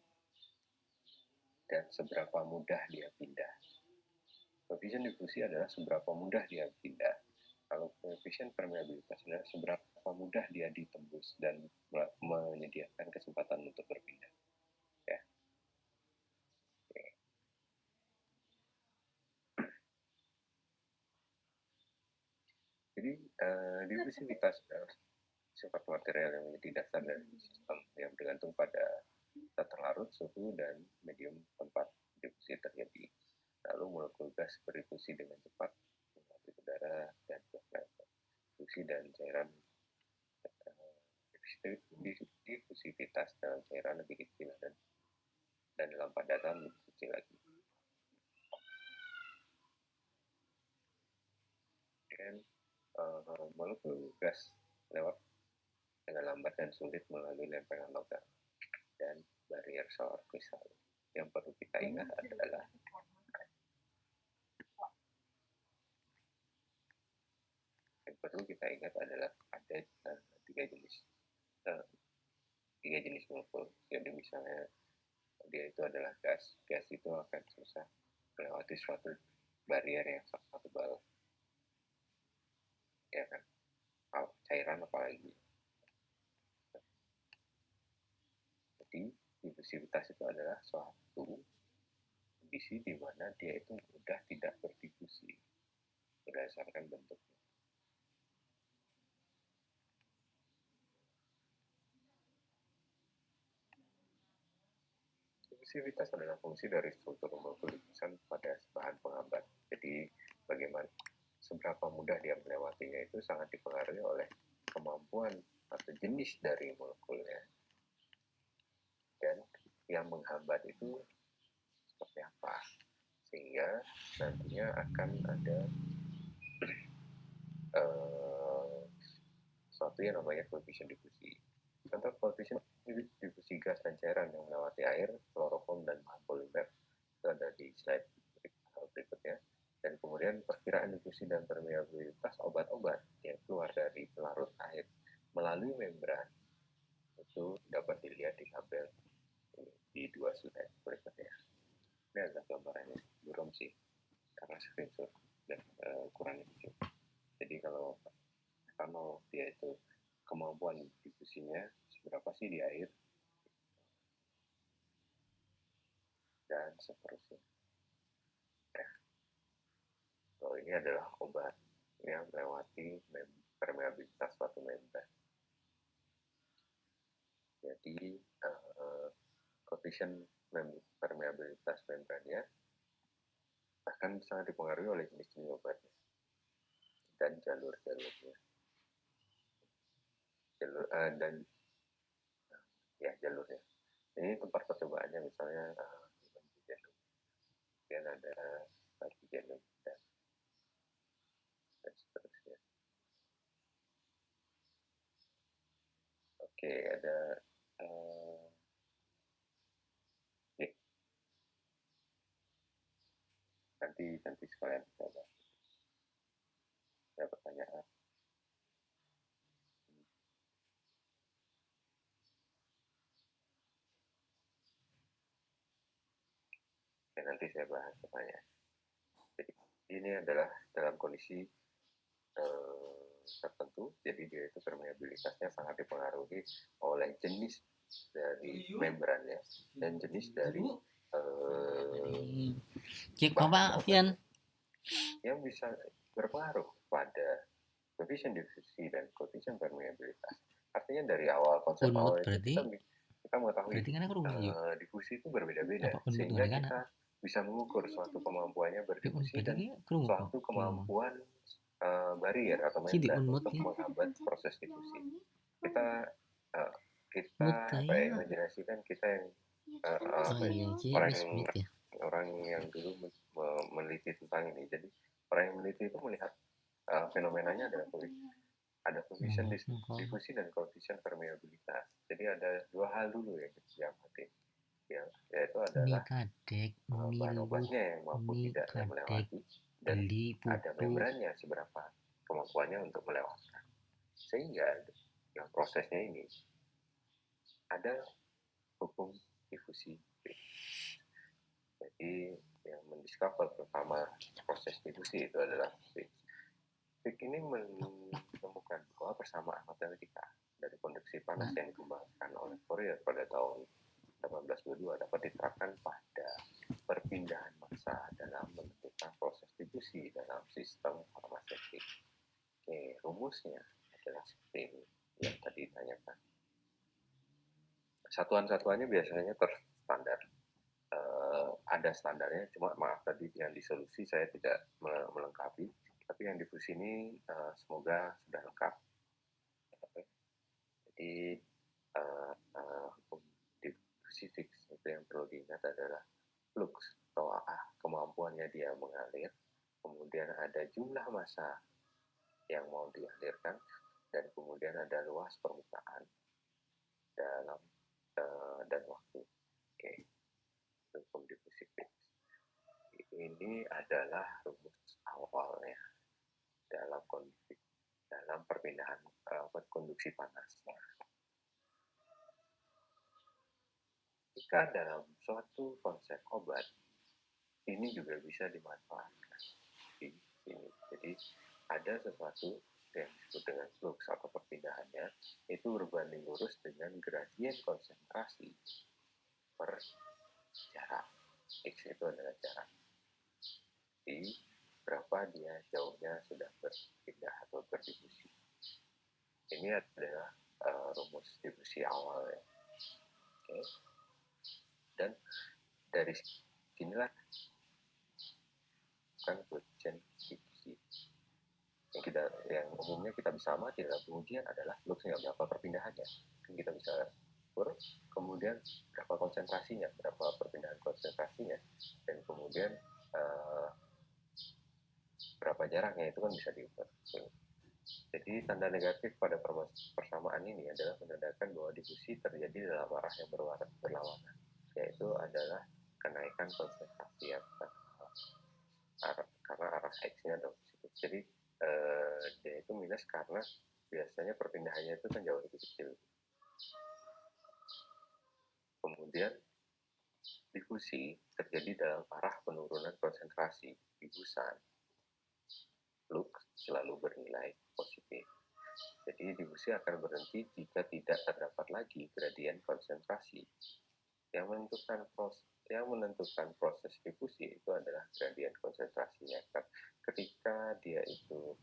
dan seberapa mudah dia pindah. Koefisien difusi adalah seberapa mudah dia pindah. Kalau koefisien permeabilitas adalah seberapa mudah dia ditembus dan menyediakan kesempatan untuk berpindah. Ya. Oke. Jadi difusivitas sifat material yang menjadi dasar dari sistem yang bergantung pada tata larut, suhu, dan medium tempat difusi terjadi. Lalu molekul gas berdifusi dengan cepat melalui udara dan difusi dan cairan. Difusivitas dalam cairan lebih kecil dan dalam padatan lebih kecil lagi. Dan molekul gas lewat dengan lambat dan sulit melalui lempengan logam dan barier solar kristal. Yang perlu kita ingat adalah ada tiga jenis molekul. Jadi misalnya dia itu adalah gas itu akan susah melewati suatu barier yang sangat tebal, ya kan? Cairan apalagi. Jadi difusivitas itu adalah suatu kondisi di mana dia itu mudah tidak berdifusi berdasarkan bentuknya. Difusivitas adalah fungsi dari struktur molekul difusan pada bahan penghambat. Jadi bagaimana seberapa mudah dia melewatinya itu sangat dipengaruhi oleh kemampuan atau jenis dari molekulnya dan yang menghambat itu seperti apa, sehingga nantinya akan ada suatu yang namanya koefisien difusi. Contoh koefisien difusi gas dan cairan yang melewati air, kloroform, dan bahan polimer itu ada di slide berikutnya. Dan kemudian perkiraan difusi dan permeabilitas obat-obat yang keluar dari pelarut air melalui membran itu dapat dilihat di tabel di 2 slide berikutnya. Ini adalah gambarannya, belum sih karena screenshot dan ukurannya kecil. Jadi kalau dia itu kemampuan difusinya seberapa sih di air dan seterusnya. Kalau ini adalah obat yang melewati permeabilitas suatu membran. Jadi koefisien permeabilitas membrannya akan sangat dipengaruhi oleh jenis-jenis obatnya dan jalur-jalurnya. Jalurnya. Ini tempat percobaannya misalnya kemudian ada bagi jalur dan seterusnya. Oke, ada nanti sekalian coba. Ada pertanyaan? Oke, nanti saya bahas pertanyaan. Jadi ini adalah dalam kondisi tertentu, jadi dia itu permeabilitasnya sangat dipengaruhi oleh jenis dari membrannya dan jenis dari yang bisa berpengaruh pada koefisien difusi dan koefisien permeabilitas. Artinya dari awal konsep awal itu kita mengetahui difusi itu berbeda-beda, sehingga kita bisa mengukur suatu kemampuannya berdifusi dan suatu kemampuan barier atau membran untuk menghambat proses difusi. Kita imajinasikan kita yang orang yang dulu meneliti tentang ini. Jadi orang yang meneliti itu melihat fenomenanya ada koefisien difusi dan koefisien permeabilitas. Jadi ada dua hal dulu yang kita amati. yaitu Mie adalah kadek, mie bahan lubuk, obatnya yang mampu mie tidaknya kadek, melewati, dan beli ada pupuk. membrannya seberapa kemampuannya untuk melewatkan. Sehingga yang prosesnya ini ada hukum difusi Fick. Jadi yang mendiscover pertama proses difusi itu adalah Fick. Fick ini menemukan bahwa persamaan matematika dari konduksi panas yang dikembangkan oleh Fourier pada tahun 1822 dapat diterapkan pada perpindahan massa dalam menentukan proses difusi dalam sistem farmasetik. Oke, rumusnya adalah seperti ini yang tadi ditanyakan. Satuan-satuannya biasanya terstandar. Ada standarnya, cuma maaf tadi yang di solusi saya tidak melengkapi, tapi yang difusi ini semoga sudah lengkap. Jadi hukum difusi Fick itu yang perlu diingat adalah flux atau kemampuannya dia mengalir, kemudian ada jumlah massa yang mau dialirkan, dan kemudian ada luas permukaan dalam dan waktu. Oke, hukum difusi Fick. Ini adalah rumus awalnya dalam perpindahan konduksi panas. Jika dalam suatu konsep obat, ini juga bisa dimanfaatkan di sini. Jadi ada sesuatu yang disebut dengan flux atau perpindahannya itu berbanding lurus dengan gradien konsentrasi per jarak. X itu adalah jarak. Jadi berapa dia jauhnya sudah berpindah atau berdifusi. Ini adalah rumus difusi awal ya. Oke. Dan dari sinilah kan koefisien difusi yang umumnya kita bisa amati dalam pengujian adalah fluxnya, berapa perpindahannya. Kita bisa ukur, kemudian berapa konsentrasinya, berapa perpindahan konsentrasinya, dan kemudian berapa jaraknya itu kan bisa diukur. Jadi tanda negatif pada persamaan ini adalah menandakan bahwa difusi terjadi dalam arah yang berlawanan, yaitu adalah kenaikan konsentrasi karena arah X-nya adalah positif. Jadi dia itu minus karena biasanya perpindahannya itu kan jauh lebih kecil. Kemudian difusi terjadi dalam arah penurunan konsentrasi difusan. Flux selalu bernilai positif. Jadi difusi akan berhenti jika tidak terdapat lagi gradien konsentrasi. Yang menentukan proses difusi itu adalah gradien konsentrasinya. Ketika dia itu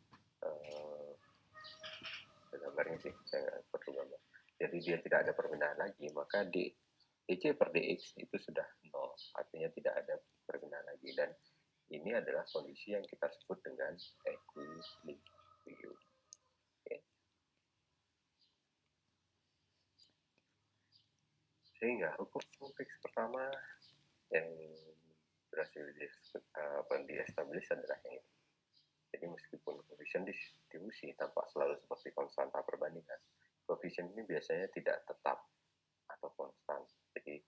gambarnya sih saya nggak perlu gambar. Jadi dia tidak ada perpindahan lagi, maka dc per dx itu sudah 0, artinya tidak ada perpindahan lagi, dan ini adalah kondisi yang kita sebut dengan equilibrium. Okay. Sehingga hukum Fick pertama yang berhasil di-establish adalah yang ini. Jadi meskipun koefisien distribusi tampak selalu seperti konstanta perbandingan, koefisien ini biasanya tidak tetap atau konstan. Jadi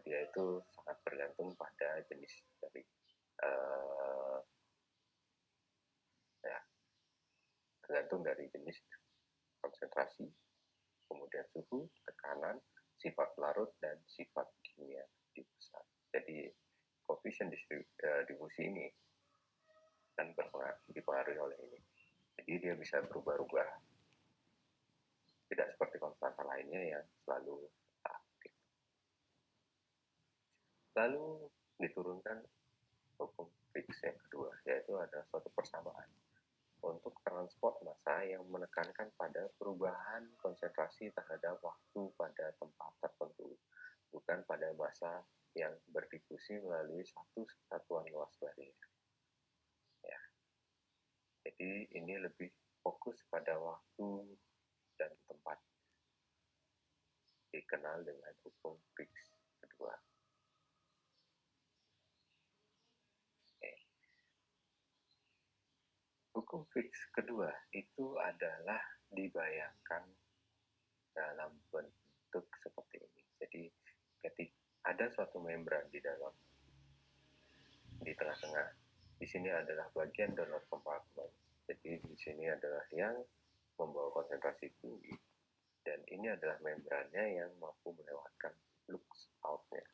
dia itu sangat bergantung pada jenis dari tergantung dari jenis konsentrasi, kemudian suhu, tekanan, sifat larut, dan sifat kimia difusan. Jadi koefisien difusi ini kan dipengaruhi oleh ini. Jadi dia bisa berubah-ubah, tidak seperti konstanta lainnya yang selalu aktif. Lalu diturunkan hukum Fick yang kedua, yaitu ada suatu persamaan untuk transport massa yang menekankan pada perubahan konsentrasi terhadap waktu pada tempat tertentu, bukan pada massa yang berdifusi melalui satu satuan luas barrier. Ya. Jadi ini lebih fokus pada waktu dan tempat. Dikenal dengan hukum Fick kedua. Hukum Fick kedua itu adalah dibayangkan dalam bentuk seperti ini. Jadi ada suatu membran di tengah-tengah. Di sini adalah bagian donor kompartmen. Jadi di sini adalah yang membawa konsentrasi tinggi, dan ini adalah membrannya yang mampu melewatkan flux outnya.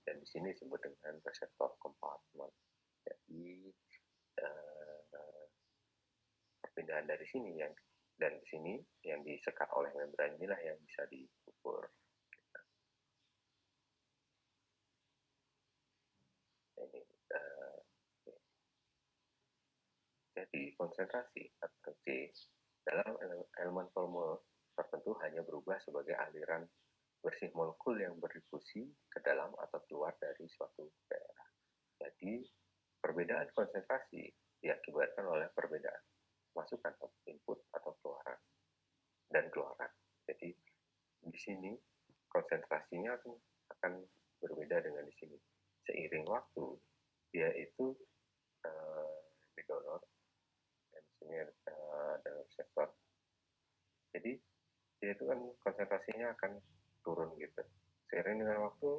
Dan di sini disebut dengan reseptor kompartmen. Jadi perpindahan dari sini dan di sini yang disekat oleh membran inilah yang bisa diukur. Jadi konsentrasi atau C dalam elemen volume tertentu hanya berubah sebagai aliran bersih molekul yang berdifusi ke dalam atau keluar dari suatu daerah. Jadi perbedaan konsentrasi diakibatkan oleh perbedaan masukan input atau keluaran dan keluaran. Jadi di sini konsentrasinya akan berbeda dengan di sini. Seiring waktu dia itu di donor, dan di sini ada reseptor. Jadi dia itu kan konsentrasinya akan turun gitu. Seiring dengan waktu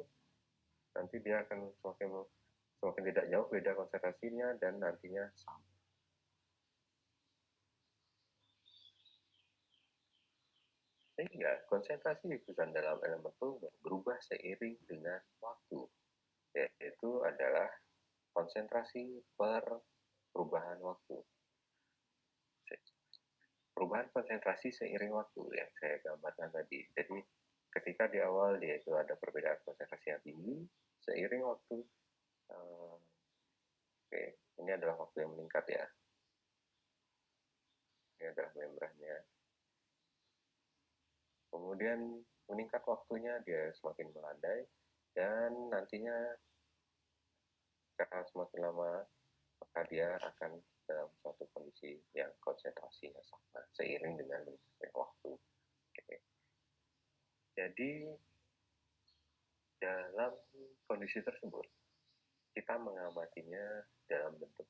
nanti dia akan semakin tidak jauh beda konsentrasinya dan nantinya sama. Sehingga konsentrasi difusan dalam elemen volume berubah seiring dengan waktu, yaitu adalah konsentrasi per perubahan waktu. Perubahan konsentrasi seiring waktu yang saya gambarkan tadi. Jadi ketika di awal dia itu ada perbedaan konsentrasi yang tinggi, seiring waktu, ini adalah waktu yang meningkat ya. Ini adalah membrannya. Kemudian meningkat waktunya, dia semakin melandai, dan nantinya karena semakin lama maka dia akan dalam suatu kondisi yang konsentrasinya sama seiring dengan meningkatnya waktu. Oke. Jadi dalam kondisi tersebut kita mengamatinya dalam bentuk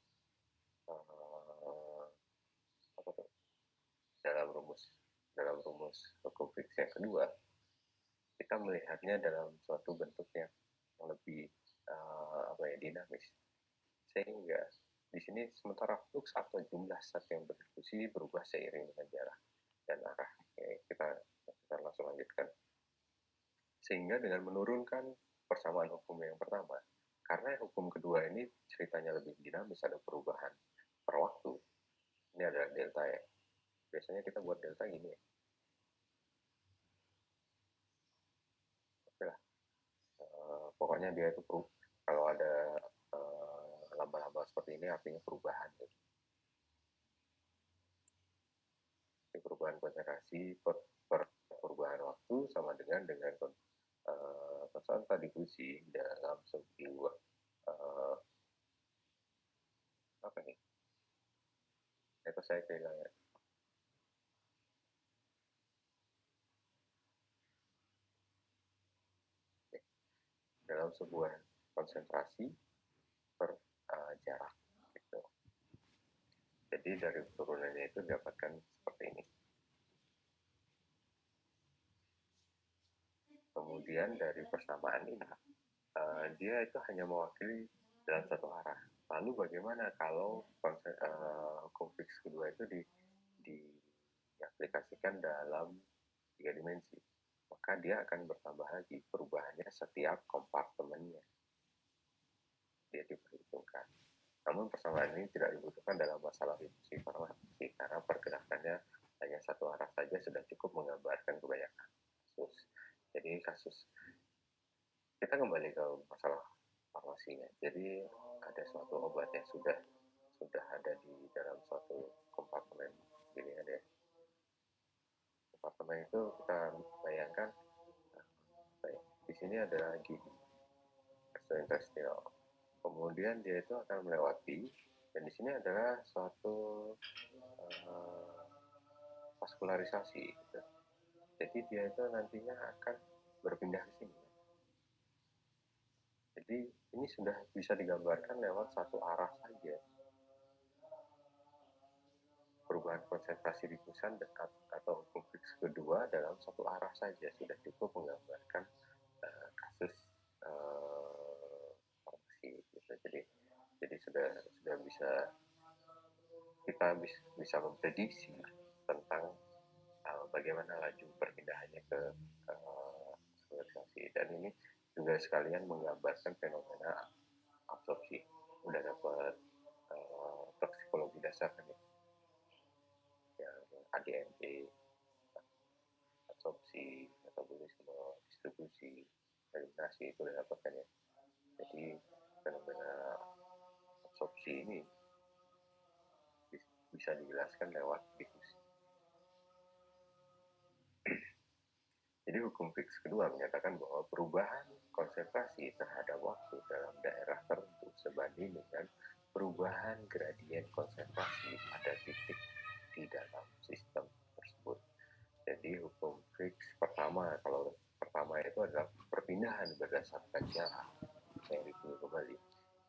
dalam rumus Kovacs yang kedua, kita melihatnya dalam suatu bentuk yang lebih dinamis. Sehingga di sini sementara flux atau jumlah zat yang berdifusi berubah seiring dengan jarak dan arah. Kita langsung lanjutkan. Sehingga dengan menurunkan persamaan hukum yang pertama, karena hukum kedua ini ceritanya lebih dinamis, ada perubahan per waktu. Ini adalah delta ya. Biasanya kita buat delta gini ya. Oke lah. Pokoknya dia itu kalau ada lambang-lambang seperti ini artinya perubahan. Gitu. Perubahan konsentrasi per perubahan waktu sama dengan konstanta difusi dalam sebuah apa nih? Itu saya kehilangan. Dalam sebuah konsentrasi per jarak gitu. Jadi dari turunannya itu didapatkan seperti ini. Kemudian dari persamaan ini dia itu hanya mewakili dalam satu arah. Lalu bagaimana kalau hukum Fick kedua itu diaplikasikan dalam 3 dimensi? Maka dia akan bertambah lagi perubahannya setiap kompartemennya. Dia diperhitungkan. Namun persamaan ini tidak dibutuhkan dalam masalah difusi farmasi karena pergerakannya hanya satu arah saja sudah cukup menggambarkan kebanyakan kasus. Jadi kita kembali ke masalah farmasinya. Jadi ada suatu obat yang sudah ada di dalam suatu kompartemen. Ini ada kompartemen itu kita bayangkan di sini ada gigi gastrointestinal. Kemudian dia itu akan melewati, dan di sini adalah suatu vaskularisasi. Gitu. Jadi dia itu nantinya akan berpindah ke sini. Jadi ini sudah bisa digambarkan lewat satu arah saja. Perubahan konsentrasi difusan atau hukum Fick kedua dalam satu arah saja sudah cukup menggambarkan kasus kita bisa memprediksi tentang bagaimana laju perpindahannya ke sosialisasi. Dan ini juga sekalian menggambarkan fenomena absorpsi. Udah dapat toksikologi dasar kan ya, yang ADME, absorpsi, metabolisme, distribusi, eliminasi, itu udah dapat kan ya. Jadi fenomena absorpsi ini bisa dijelaskan lewat difusi. Jadi hukum Fick kedua menyatakan bahwa perubahan konsentrasi terhadap waktu dalam daerah tertentu sebanding dengan perubahan gradien konsentrasi pada titik di dalam sistem tersebut. Jadi hukum Fick pertama, kalau pertama itu adalah perpindahan berdasarkan jarak. Saya review kembali.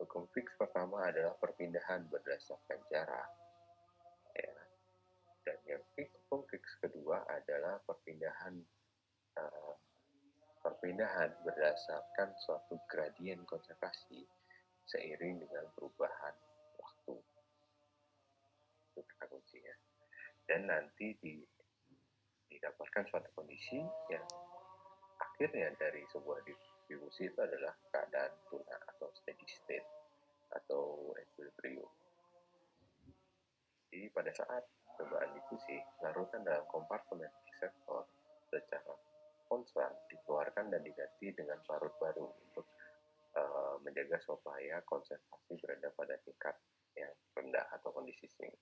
Hukum Fick pertama adalah perpindahan berdasarkan jarak. Ya. Dan yang hukum Fick kedua adalah perpindahan berdasarkan suatu gradien konsentrasi seiring dengan perubahan waktu. Itu kata kuncinya. Dan nanti didapatkan suatu kondisi yang akhirnya dari sebuah distribusi itu adalah keadaan tuna atau steady state atau equilibrium. Jadi pada saat cobaan difusi, larutan dalam kompartemen reseptor secara konstan dikeluarkan dan diganti dengan larut baru untuk menjaga supaya konsentrasi berada pada tingkat yang rendah atau kondisi sink.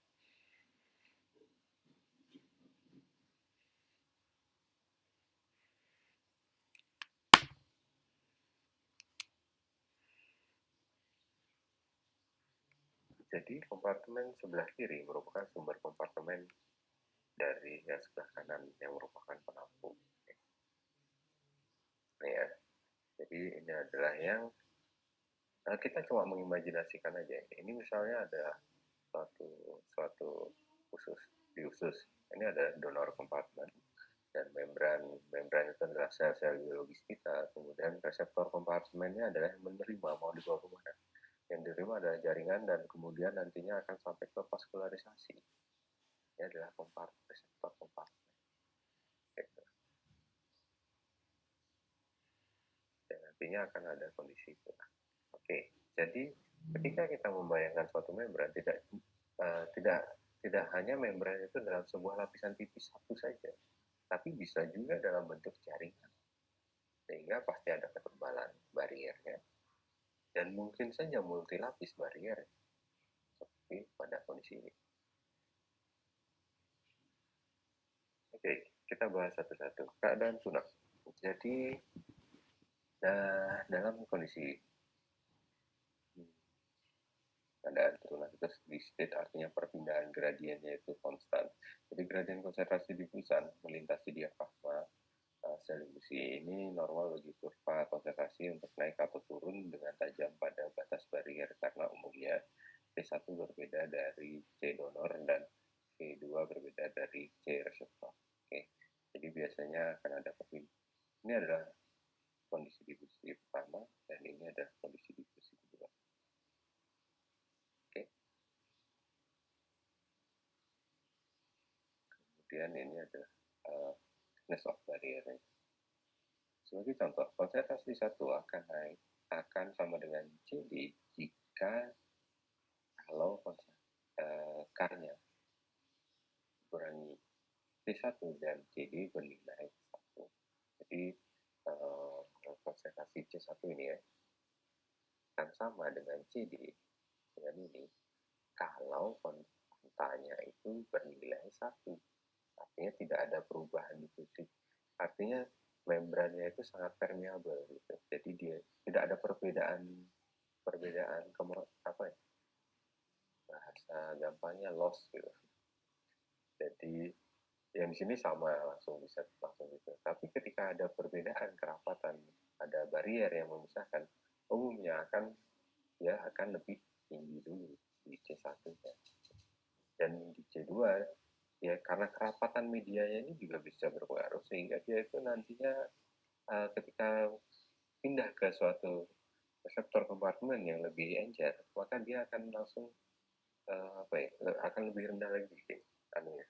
Jadi kompartemen sebelah kiri merupakan sumber kompartemen dari yang sebelah kanan yang merupakan penampung. Ya, jadi ini adalah yang kita cuma mengimajinasikan aja. Ini misalnya ada suatu di usus. Ini ada donor kompartemen dan membran itu adalah sel-sel biologis kita. Kemudian reseptor kompartemennya adalah yang menerima mau dibawa kemana. Yang diterima adalah jaringan dan kemudian nantinya akan sampai ke vaskularisasi. Ini adalah reseptor kompartemen. Gitu. Dan nantinya akan ada kondisi itu. Oke, jadi ketika kita membayangkan suatu membran tidak hanya membran itu dalam sebuah lapisan tipis satu saja, tapi bisa juga dalam bentuk jaringan. Sehingga pasti ada ketebalan bariernya. Dan mungkin saja multilapis barier seperti pada kondisi ini. Oke, kita bahas satu-satu. Keadaan tuna. Jadi dalam kondisi keadaan tuna itu di state artinya perpindahan gradiennya itu konstan. Jadi gradien konsentrasi difusan melintasi diafragma sel induksi ini normal bagi kurva konsentrasi untuk naik atau turun dengan tajam pada batas barier karena umumnya C1 berbeda dari C donor dan C2 berbeda dari C reseptor. Oke. Jadi biasanya akan ada perpindahan. Ini adalah kondisi difusi pertama dan ini adalah kondisi difusi kedua. Oke. Kemudian ini adalah thickness of barrier. Sebagai contoh, konsentrasi 1 akan sama dengan CD jika kalau K-nya kurangi C1 dan CD bernilai 1. Jadi konsentrasi C1 ini ya akan sama dengan CD dengan ini kalau konstantanya itu bernilai 1. Artinya tidak ada perubahan difusi. Artinya membrannya itu sangat permeable gitu. Jadi dia tidak ada perbedaan bahasa gampangnya loss gitu. Jadi yang di sini sama langsung gitu. Tapi ketika ada perbedaan kerapatan, ada barier yang memisahkan, umumnya akan lebih tinggi dulu di C1 ya. Dan di C2 ya karena kerapatan medianya ini juga bisa berpengaruh sehingga dia itu nantinya ketika pindah ke suatu reseptor kompartemen yang lebih encer, maka dia akan langsung akan lebih rendah lagi anunya,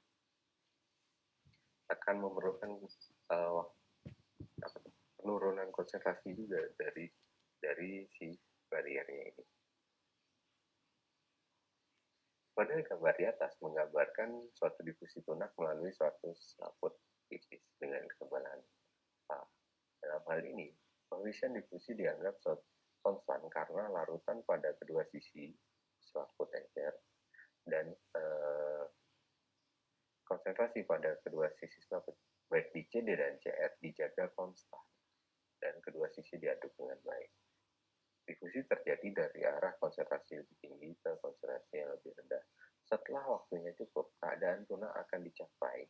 akan memerlukan penurunan konsentrasi juga dari si bariernya ini. Pada gambar di atas menggambarkan suatu difusi tunak melalui suatu selaput tipis dengan ketebalan A. Dalam hal ini, koefisien difusi dianggap konstan karena larutan pada kedua sisi selaput encer dan konsentrasi pada kedua sisi selaput baik di CD dan CR dijaga konstan dan kedua sisi diaduk dengan baik. Difusi terjadi dari arah konsentrasi lebih tinggi ke konsentrasi yang lebih rendah. Setelah waktunya cukup, keadaan tunak akan dicapai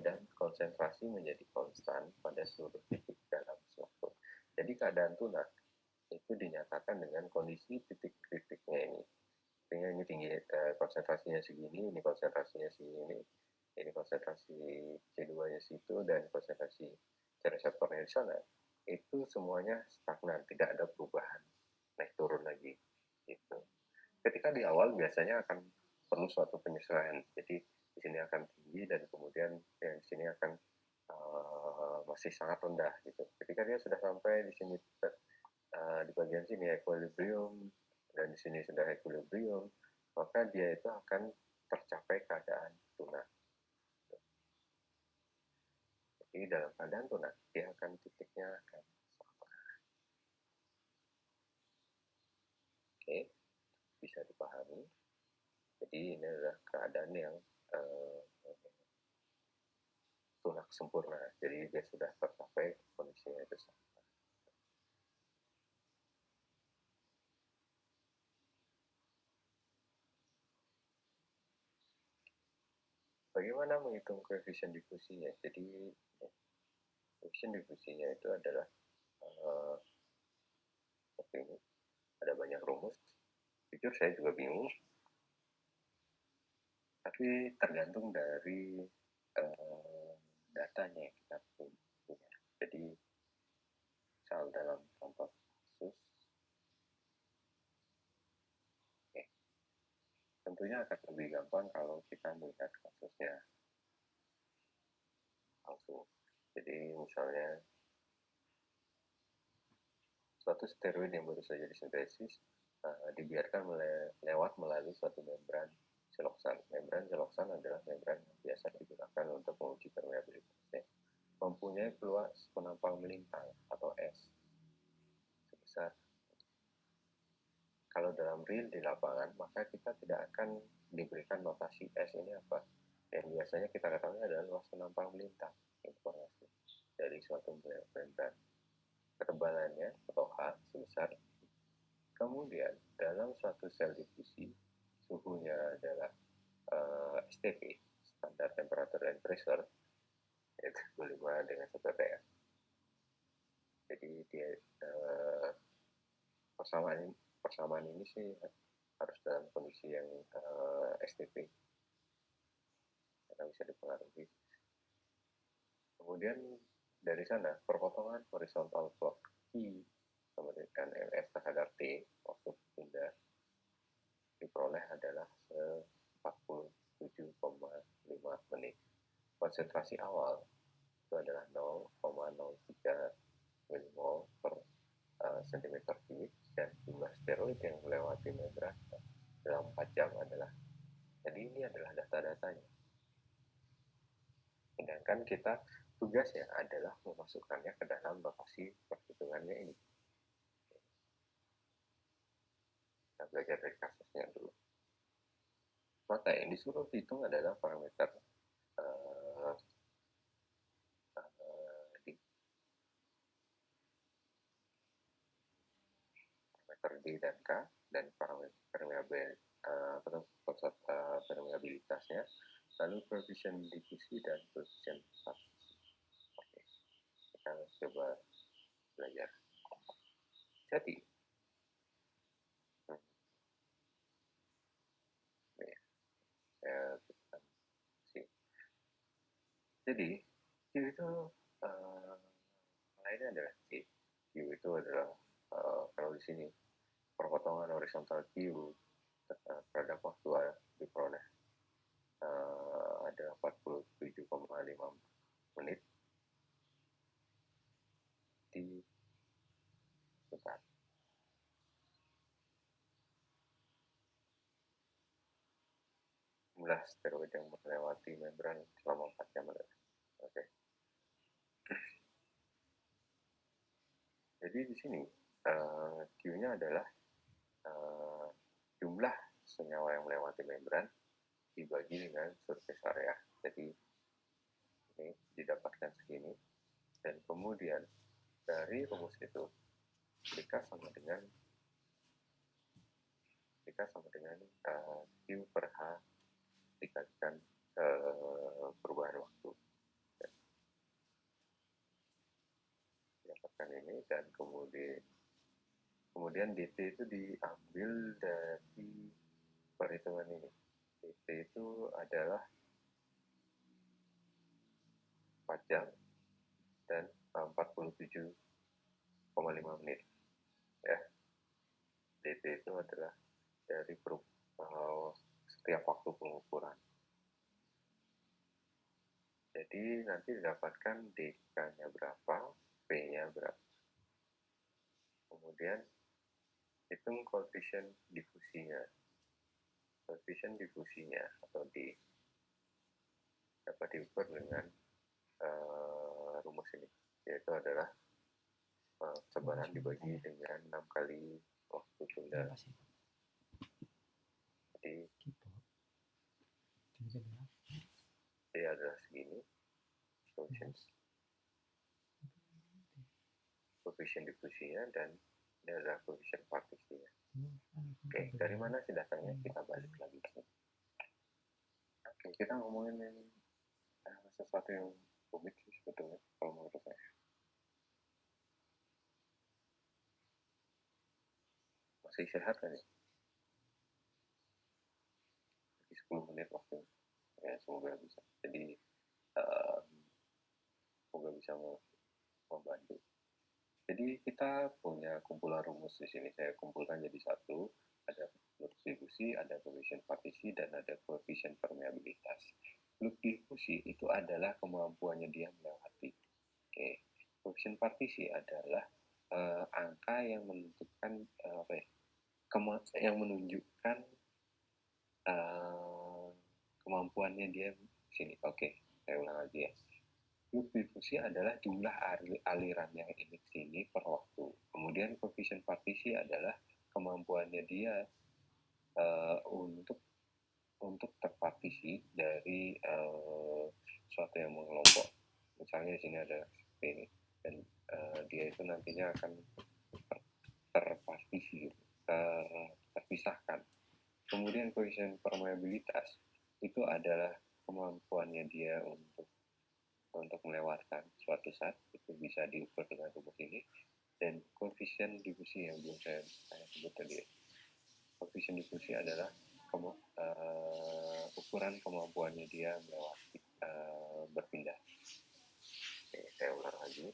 dan konsentrasi menjadi konstan pada seluruh titik dalam selaput. Jadi keadaan tunak itu dinyatakan dengan kondisi titik-titiknya ini. Ini tinggi, konsentrasinya segini, ini konsentrasinya segini, ini konsentrasi C2-nya situ, dan konsentrasi C-reseptornya di sana. Itu semuanya stagnan, tidak ada perubahan, naik turun lagi. Gitu. Ketika di awal biasanya akan perlu suatu penyesuaian, jadi di sini akan tinggi dan kemudian yang di sini akan masih sangat rendah gitu. Ketika dia sudah sampai di sini di bagian sini equilibrium dan di sini sudah equilibrium, maka dia itu akan tercapai keadaan tunak. Jadi dalam keadaan tunak dia akan titiknya akan sama. Oke, bisa dipahami. Jadi ini adalah keadaan yang tunak sempurna. Jadi dia sudah tercapai kondisinya itu sama. Bagaimana menghitung koefisien difusinya? Jadi koefisien difusinya itu adalah seperti ini. Ada banyak rumus. Jujur saya juga bingung. Tapi tergantung dari datanya yang kita punya. Jadi misal dalam contoh kasus, tentunya akan lebih gampang kalau kita melihat kasusnya langsung. Jadi misalnya suatu steroid yang baru saja disintesis dibiarkan lewat melalui suatu membran seloksan. Membran seloksan adalah membran yang biasa digunakan untuk menguji permeabilitasnya. Mempunyai peluas penampang melintang atau S sebesar. Kalau dalam real di lapangan, maka kita tidak akan diberikan notasi S ini apa. Yang biasanya kita ketahui adalah luas penampang melintang, informasi dari suatu membran. Ketebalannya atau H sebesar. Kemudian dalam suatu sel difusi, suhunya adalah STP, standar temperature and pressure, yaitu 25 dengan 1 atm. Jadi dia persamaan ini sih harus dalam kondisi yang STP karena bisa dipengaruhi. Kemudian dari sana perpotongan horizontal plot I kemudian MS terhadap T waktu pindah diperoleh adalah 47,5 menit. Konsentrasi awal itu adalah 0,03 milimol per cm kubik dan jumlah steroid yang melewati membran dalam 4 jam adalah. Jadi ini adalah data-datanya. Sedangkan kita tugasnya adalah memasukkannya ke dalam lokasi perhitungannya ini. Kita belajar dari kasusnya dulu. Maka yang disuruh hitung adalah parameter D dan K dan parameter permeabilitasnya, lalu koefisien difusi dan koefisien substitusi. Oke, kita coba belajar. Jadi jadi Q itu lainnya adalah C. Q itu adalah kalau di sini perpotongan horizontal Q terhadap waktu diperoleh ada 47,5 menit di bentar. Jumlah asteroid yang melewati membran selama 4 jam. Oke. Jadi di sini Q-nya adalah jumlah senyawa yang melewati membran dibagi dengan surface area. Jadi ini didapatkan segini, dan kemudian dari rumus itu K sama dengan Q per H dikalikan perubahan waktu. Dapatkan ini, dan kemudian dt itu diambil dari perhitungan ini. dt itu adalah 4 jam dan 47,5 menit. Ya. dt itu adalah dari setiap waktu pengukuran. Jadi nanti didapatkan dk-nya berapa, p-nya berapa. Kemudian hitung koefisien difusinya. Koefisien difusinya atau D dapat diukur dengan rumus ini, yaitu adalah sebaran dibagi dengan 6 kali waktu tunda. Jadi D adalah segini, koefisien difusinya, dan ini adalah koefisien partisinya. Oke, dari mana sih datangnya? Kita balik lagi ke sini. Oke, kita ngomongin sesuatu yang rumit sih sebetulnya kalau menurut saya. Masih sehat kan ya? Di 10 menit waktu. Ya, semoga bisa. Jadi semoga bisa membantu. Jadi kita punya kumpulan rumus di sini. Saya kumpulkan jadi satu. Ada flux difusi, ada koefisien partisi, dan ada koefisien permeabilitas. Flux difusi itu adalah kemampuannya dia melewati. Oke. Koefisien partisi adalah angka yang menentukan yang menunjukkan kemampuannya dia sini. Oke, saya ulang lagi ya. Flux difusi adalah jumlah aliran yang ini sini per waktu. Kemudian koefisien partisi adalah kemampuannya dia untuk terpartisi dari suatu yang mengelompok. Misalnya di sini ada ini, dan dia itu nantinya akan terpartisi, terpisahkan. Kemudian koefisien permeabilitas itu adalah kemampuannya dia untuk melewatkan suatu zat, itu bisa diukur dengan rumus ini. Dan koefisien difusi yang belum saya sebut tadi, koefisien difusi adalah ukuran kemampuannya dia melewati berpindah. Oke, saya ulang lagi.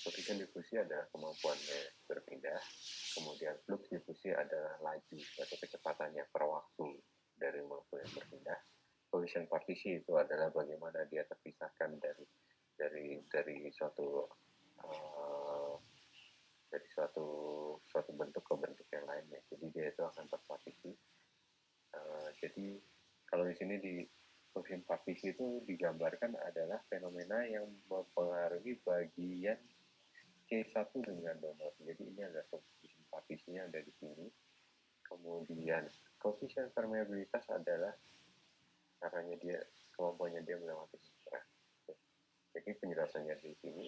Koefisien difusi adalah kemampuannya berpindah, kemudian flux difusi adalah laju atau kecepatannya per waktu dari waktu yang berpindah. Koefisien partisi itu adalah bagaimana dia terpisahkan dari suatu bentuk ke bentuk yang lainnya. Jadi dia itu akan terpartisi. Jadi kalau di sini di koefisien partisi itu digambarkan adalah fenomena yang mempengaruhi bagian C1 dengan donor. Jadi ini adalah koefisien partisinya ada di sini. Kemudian koefisien permeabilitas adalah caranya dia, kemampuannya dia melewati membran. Jadi penjelasannya di sini.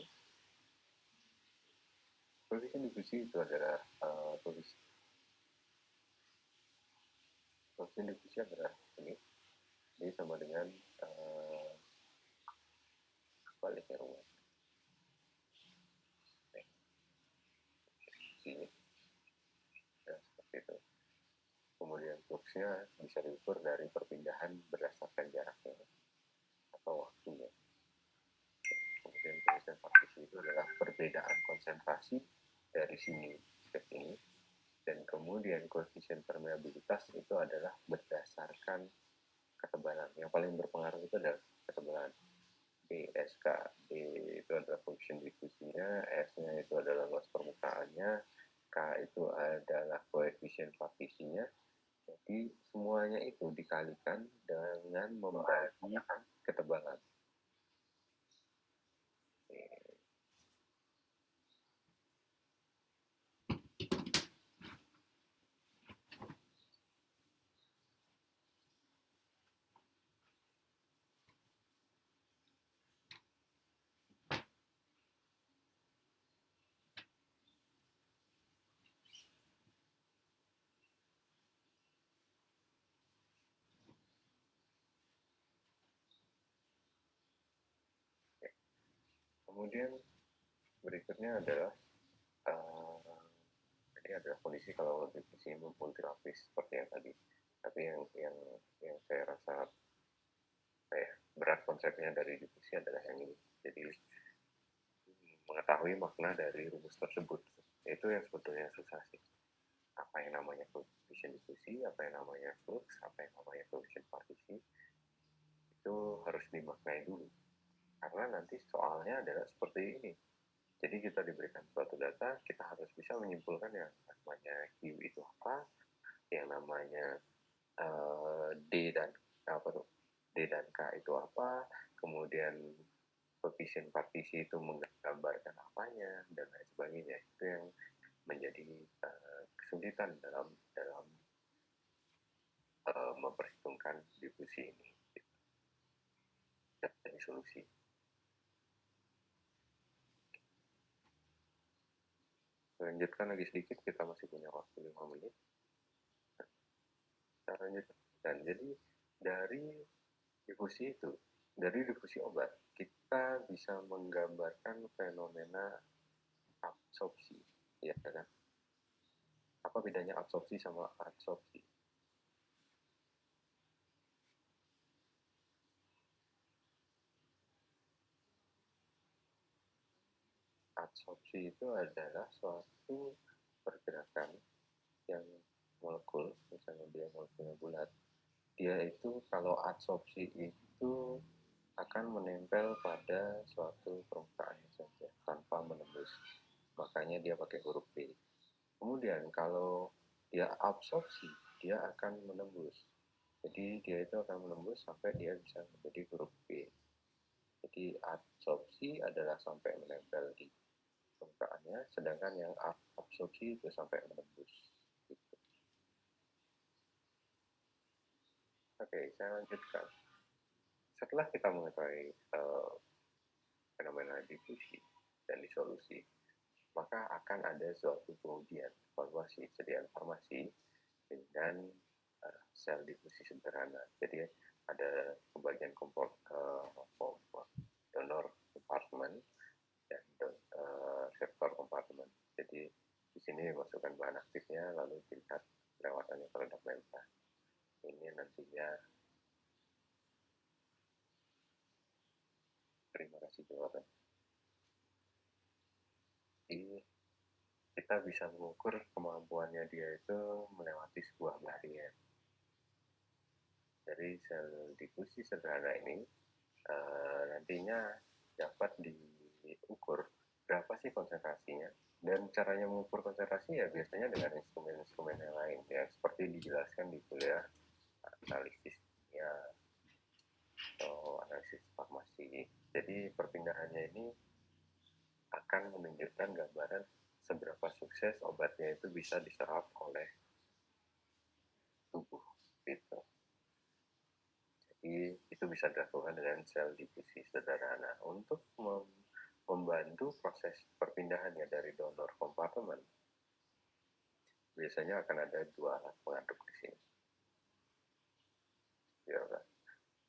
Koefisien difusi itu adalah koefisien difusi adalah ini. Jadi sama dengan baliknya ruang. Sini. Ya, seperti itu. Kemudian fluxnya bisa diukur dari perpindahan berdasarkan jaraknya atau waktunya. Kemudian koefisien partisi itu adalah perbedaan konsentrasi dari sini ke sini Dan kemudian koefisien permeabilitas itu adalah berdasarkan ketebalan. Yang paling berpengaruh itu adalah ketebalan. DSK, D itu adalah koefisien difusinya, S-nya itu adalah luas permukaannya, K itu adalah koefisien partisinya. Jadi semuanya itu dikalikan dengan membagi ketebalan. Kemudian berikutnya adalah ini adalah kondisi kalau difusi multilapis seperti yang tadi. Tapi yang saya rasa berat konsepnya dari difusi adalah yang ini. Jadi mengetahui makna dari rumus tersebut itu yang sebetulnya susah sih. Apa yang namanya koefisien difusi, apa yang namanya flux, apa yang namanya koefisien partisi, itu harus dimaknai dulu. Karena nanti soalnya adalah seperti ini. Jadi kita diberikan suatu data, kita harus bisa menyimpulkan yang namanya Q itu apa, yang namanya D dan K itu apa, kemudian koefisien partisi itu menggambarkan apanya dan lain sebagainya. Itu yang menjadi kesulitan dalam memperhitungkan difusi ini dan solusi. Lanjutkan lagi sedikit, kita masih punya waktu 5 menit. Kita lanjutkan. Dan jadi dari difusi itu, dari difusi obat, kita bisa menggambarkan fenomena absorpsi, ya kan? Apa bedanya absorpsi sama adsorpsi? Adsorpsi itu adalah suatu pergerakan yang molekul, misalnya dia molekulnya bulat, dia itu kalau adsorpsi itu akan menempel pada suatu permukaan saja tanpa menembus, makanya dia pakai huruf B. Kemudian kalau dia absorpsi, dia akan menembus, jadi dia itu akan menembus sampai dia bisa menjadi huruf B. Jadi adsorpsi adalah sampai menempel di permukaannya, sedangkan yang absorpsi itu sampai menembus. Gitu. Oke, saya lanjutkan. Setelah kita mengetahui fenomena difusi dan disolusi, maka akan ada suatu kemudian evaluasi sedia informasi dengan sel difusi sederhana. Jadi ada pembagian donor kompartemen dan receptor kompartemen. Jadi di sini dimasukkan bahan aktifnya, lalu dilihat perawatannya terhadap membran. Ini nantinya. Terima kasih jawaban. Jadi kita bisa mengukur kemampuannya dia itu melewati sebuah barier. Dari sel difusi sederhana ini nantinya dapat diukur berapa sih konsentrasinya, dan caranya mengukur konsentrasi ya biasanya dengan instrumen-instrumen yang lain ya, seperti dijelaskan di kuliah analisis ya atau analisis farmasi. Jadi perpindahannya ini akan menunjukkan gambaran seberapa sukses obatnya itu bisa diserap oleh tubuh gitu. Jadi itu bisa dilakukan dengan sel difusi sederhana. Untuk membantu proses perpindahannya dari donor kompartemen, biasanya akan ada 2 alat pengaduk di sini. Ya,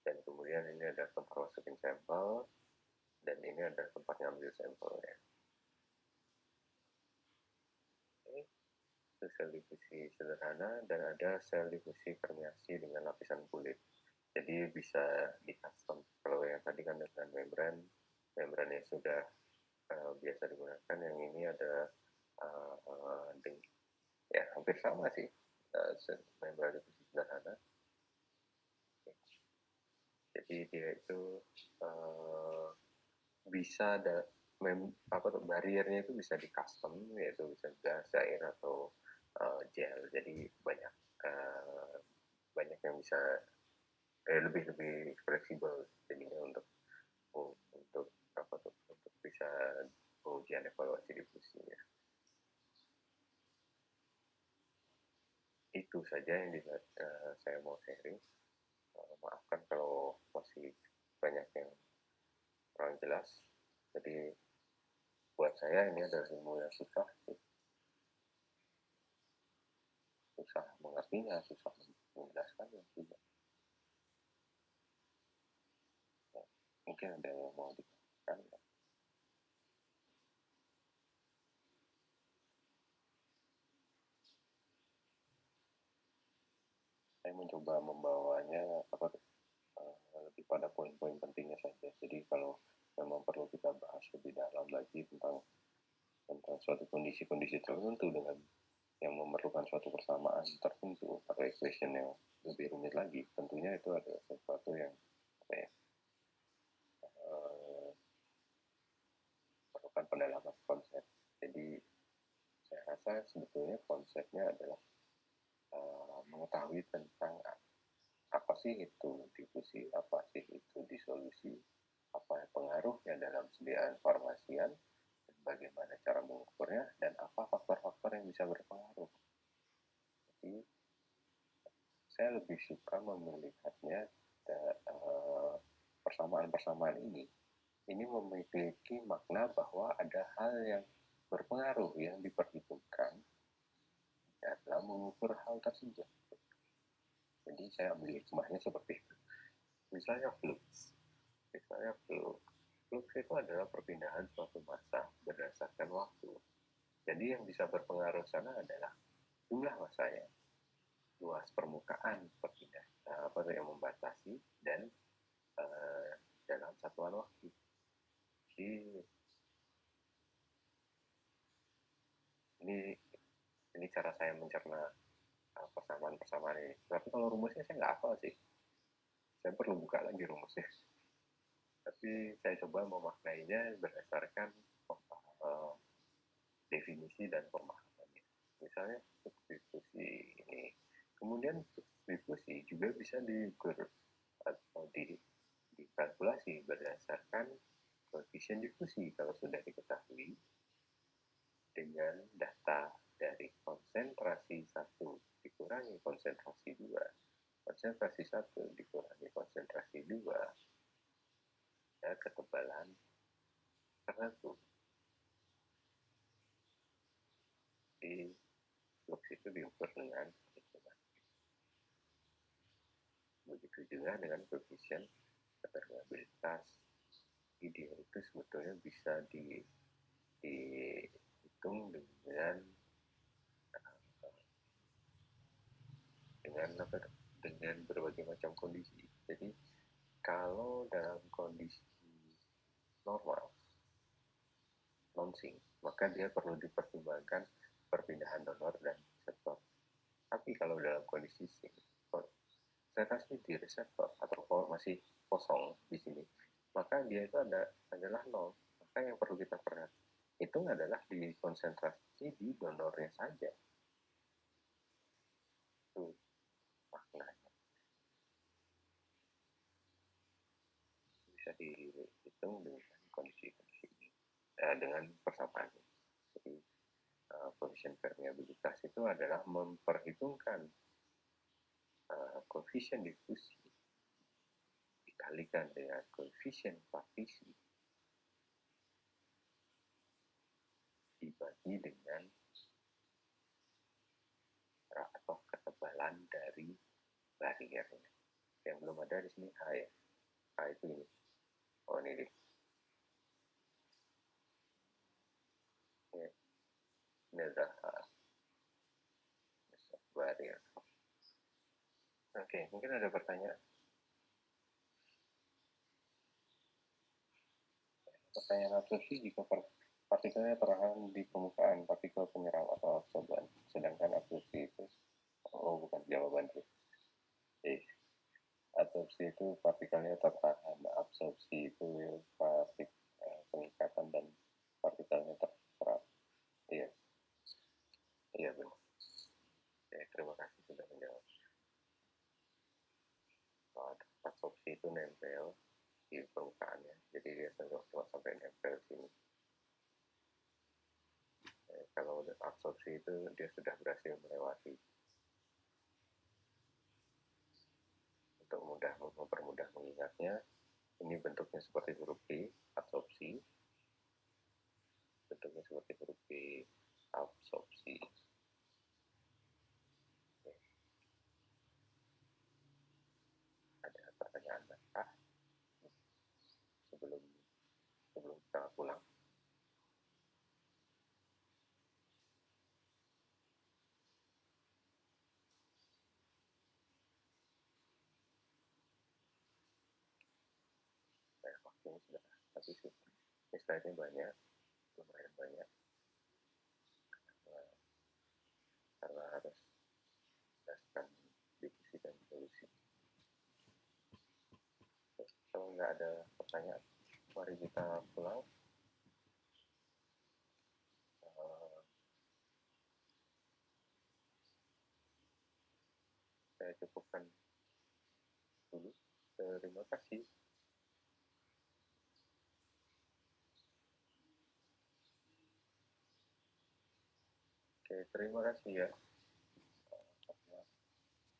dan kemudian ini ada tempat masukin sampel, dan ini ada tempat ngambil sampelnya. Itu sel difusi sederhana, dan ada sel difusi permeasi dengan lapisan kulit. Jadi bisa di custom. Kalau yang tadi kan dengan membran yang sudah biasa digunakan, yang ini ada Ya hampir sama sih, membran difusi sederhana. Jadi dia itu bisa barriernya itu bisa di custom, yaitu bisa gas, air atau gel. Jadi banyak yang bisa lebih fleksibel jadinya untuk bisa ujian evaluasi difusinya. Itu saja yang saya mau sharing. Maafkan kalau masih banyak yang kurang jelas. Jadi buat saya ini adalah ilmu yang susah mengertinya, susah menjelaskannya juga. Mungkin ada yang mau dikatakan. Saya mencoba membawanya lebih pada poin-poin pentingnya saja. Jadi kalau memang perlu kita bahas lebih dalam lagi tentang suatu kondisi-kondisi tertentu dengan yang memerlukan suatu persamaan tertentu atau equation yang lebih rumit lagi, tentunya itu adalah sesuatu yang memerlukan pendalaman konsep. Jadi saya rasa sebetulnya konsepnya adalah mengetahui tentang apa sih itu difusi, apa sih itu disolusi, apa pengaruhnya dalam sediaan farmasian, bagaimana cara mengukurnya, dan apa faktor-faktor yang bisa berpengaruh. Jadi saya lebih suka melihatnya persamaan-persamaan ini memiliki makna bahwa ada hal yang berpengaruh yang diperhitungkan dalam mengukur hal tersebut. Jadi saya ambil hikmahnya seperti itu. Misalnya flux itu adalah perpindahan suatu massa berdasarkan waktu. Jadi yang bisa berpengaruh sana adalah jumlah massanya, luas permukaan perpindahan, yang membatasi, dan dalam satuan waktu. Jadi ini cara saya mencerna persamaan-persamaan ini. Tapi kalau rumusnya saya nggak hafal sih. Saya perlu buka lagi rumusnya. Tapi saya coba memaknainya berdasarkan definisi dan pemahamannya. Misalnya substitusi ini. Kemudian substitusi juga bisa diukur atau dikalkulasi berdasarkan koefisien difusi kalau sudah diketahui dengan data dari konsentrasi 1 dikurangi konsentrasi 2, konsentrasi 1 dikurangi konsentrasi 2, ya ketebalan tertentu. Di flux itu diukur dengan hitungan. Begitu juga dengan koefisien permeabilitas. Dia itu sebetulnya bisa dihitung dengan berbagai macam kondisi. Jadi kalau dalam kondisi normal non-sync, maka dia perlu dipertimbangkan perpindahan donor dan reseptor. Tapi kalau dalam kondisi sync, konsentrasi di reseptor atau masih kosong di sini, maka dia itu adalah nol. Maka yang perlu kita hitung adalah di konsentrasi di donornya saja. Itu maknanya. Bisa dihitung dengan kondisi-kondisi ini, dengan persamaan. Jadi koefisien permeabilitas itu adalah memperhitungkan koefisien difusi dikalikan dengan koefisien partisi dibagi dengan atau ketebalan dari bariernya. Yang belum ada di sini H ya. H itu ini. Oh ini deh. Ini adalah barrier. Oke, mungkin ada pertanyaan. Pertanyaan absorpsi jika partikelnya tertahan di permukaan partikel penyerang atau absorban, sedangkan absorpsi itu bukan jawaban sih. Absorpsi itu partikelnya tertahan, absorpsi itu pengikatan dan partikelnya terserap. Iya benar. Terima kasih sudah menjawab. Absorpsi itu nempel di permukaannya, jadi dia cuma sampai nempel sini. Kalau absorpsi itu dia sudah berhasil melewati. Untuk mempermudah mengingatnya, ini bentuknya seperti huruf B, absorpsi. Bentuknya seperti huruf B, absorpsi. Ada pertanyaan apakah sebelum kita pulang? Waktunya sudah habis sih. Ini slide-nya banyak, lumayan banyak. Karena harus jelaskan diskusi dan solusi. Kalau nggak ada pertanyaan, mari kita pulang. Saya cukupkan dulu. Terima kasih. Oke, terima kasih ya.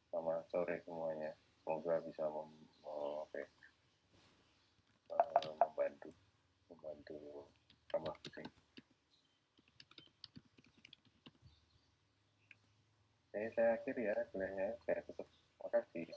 Selamat sore semuanya. Semoga bisa membantu tambah pusing. Saya akhiri ya kuliahnya. Saya tutup. Terima kasih.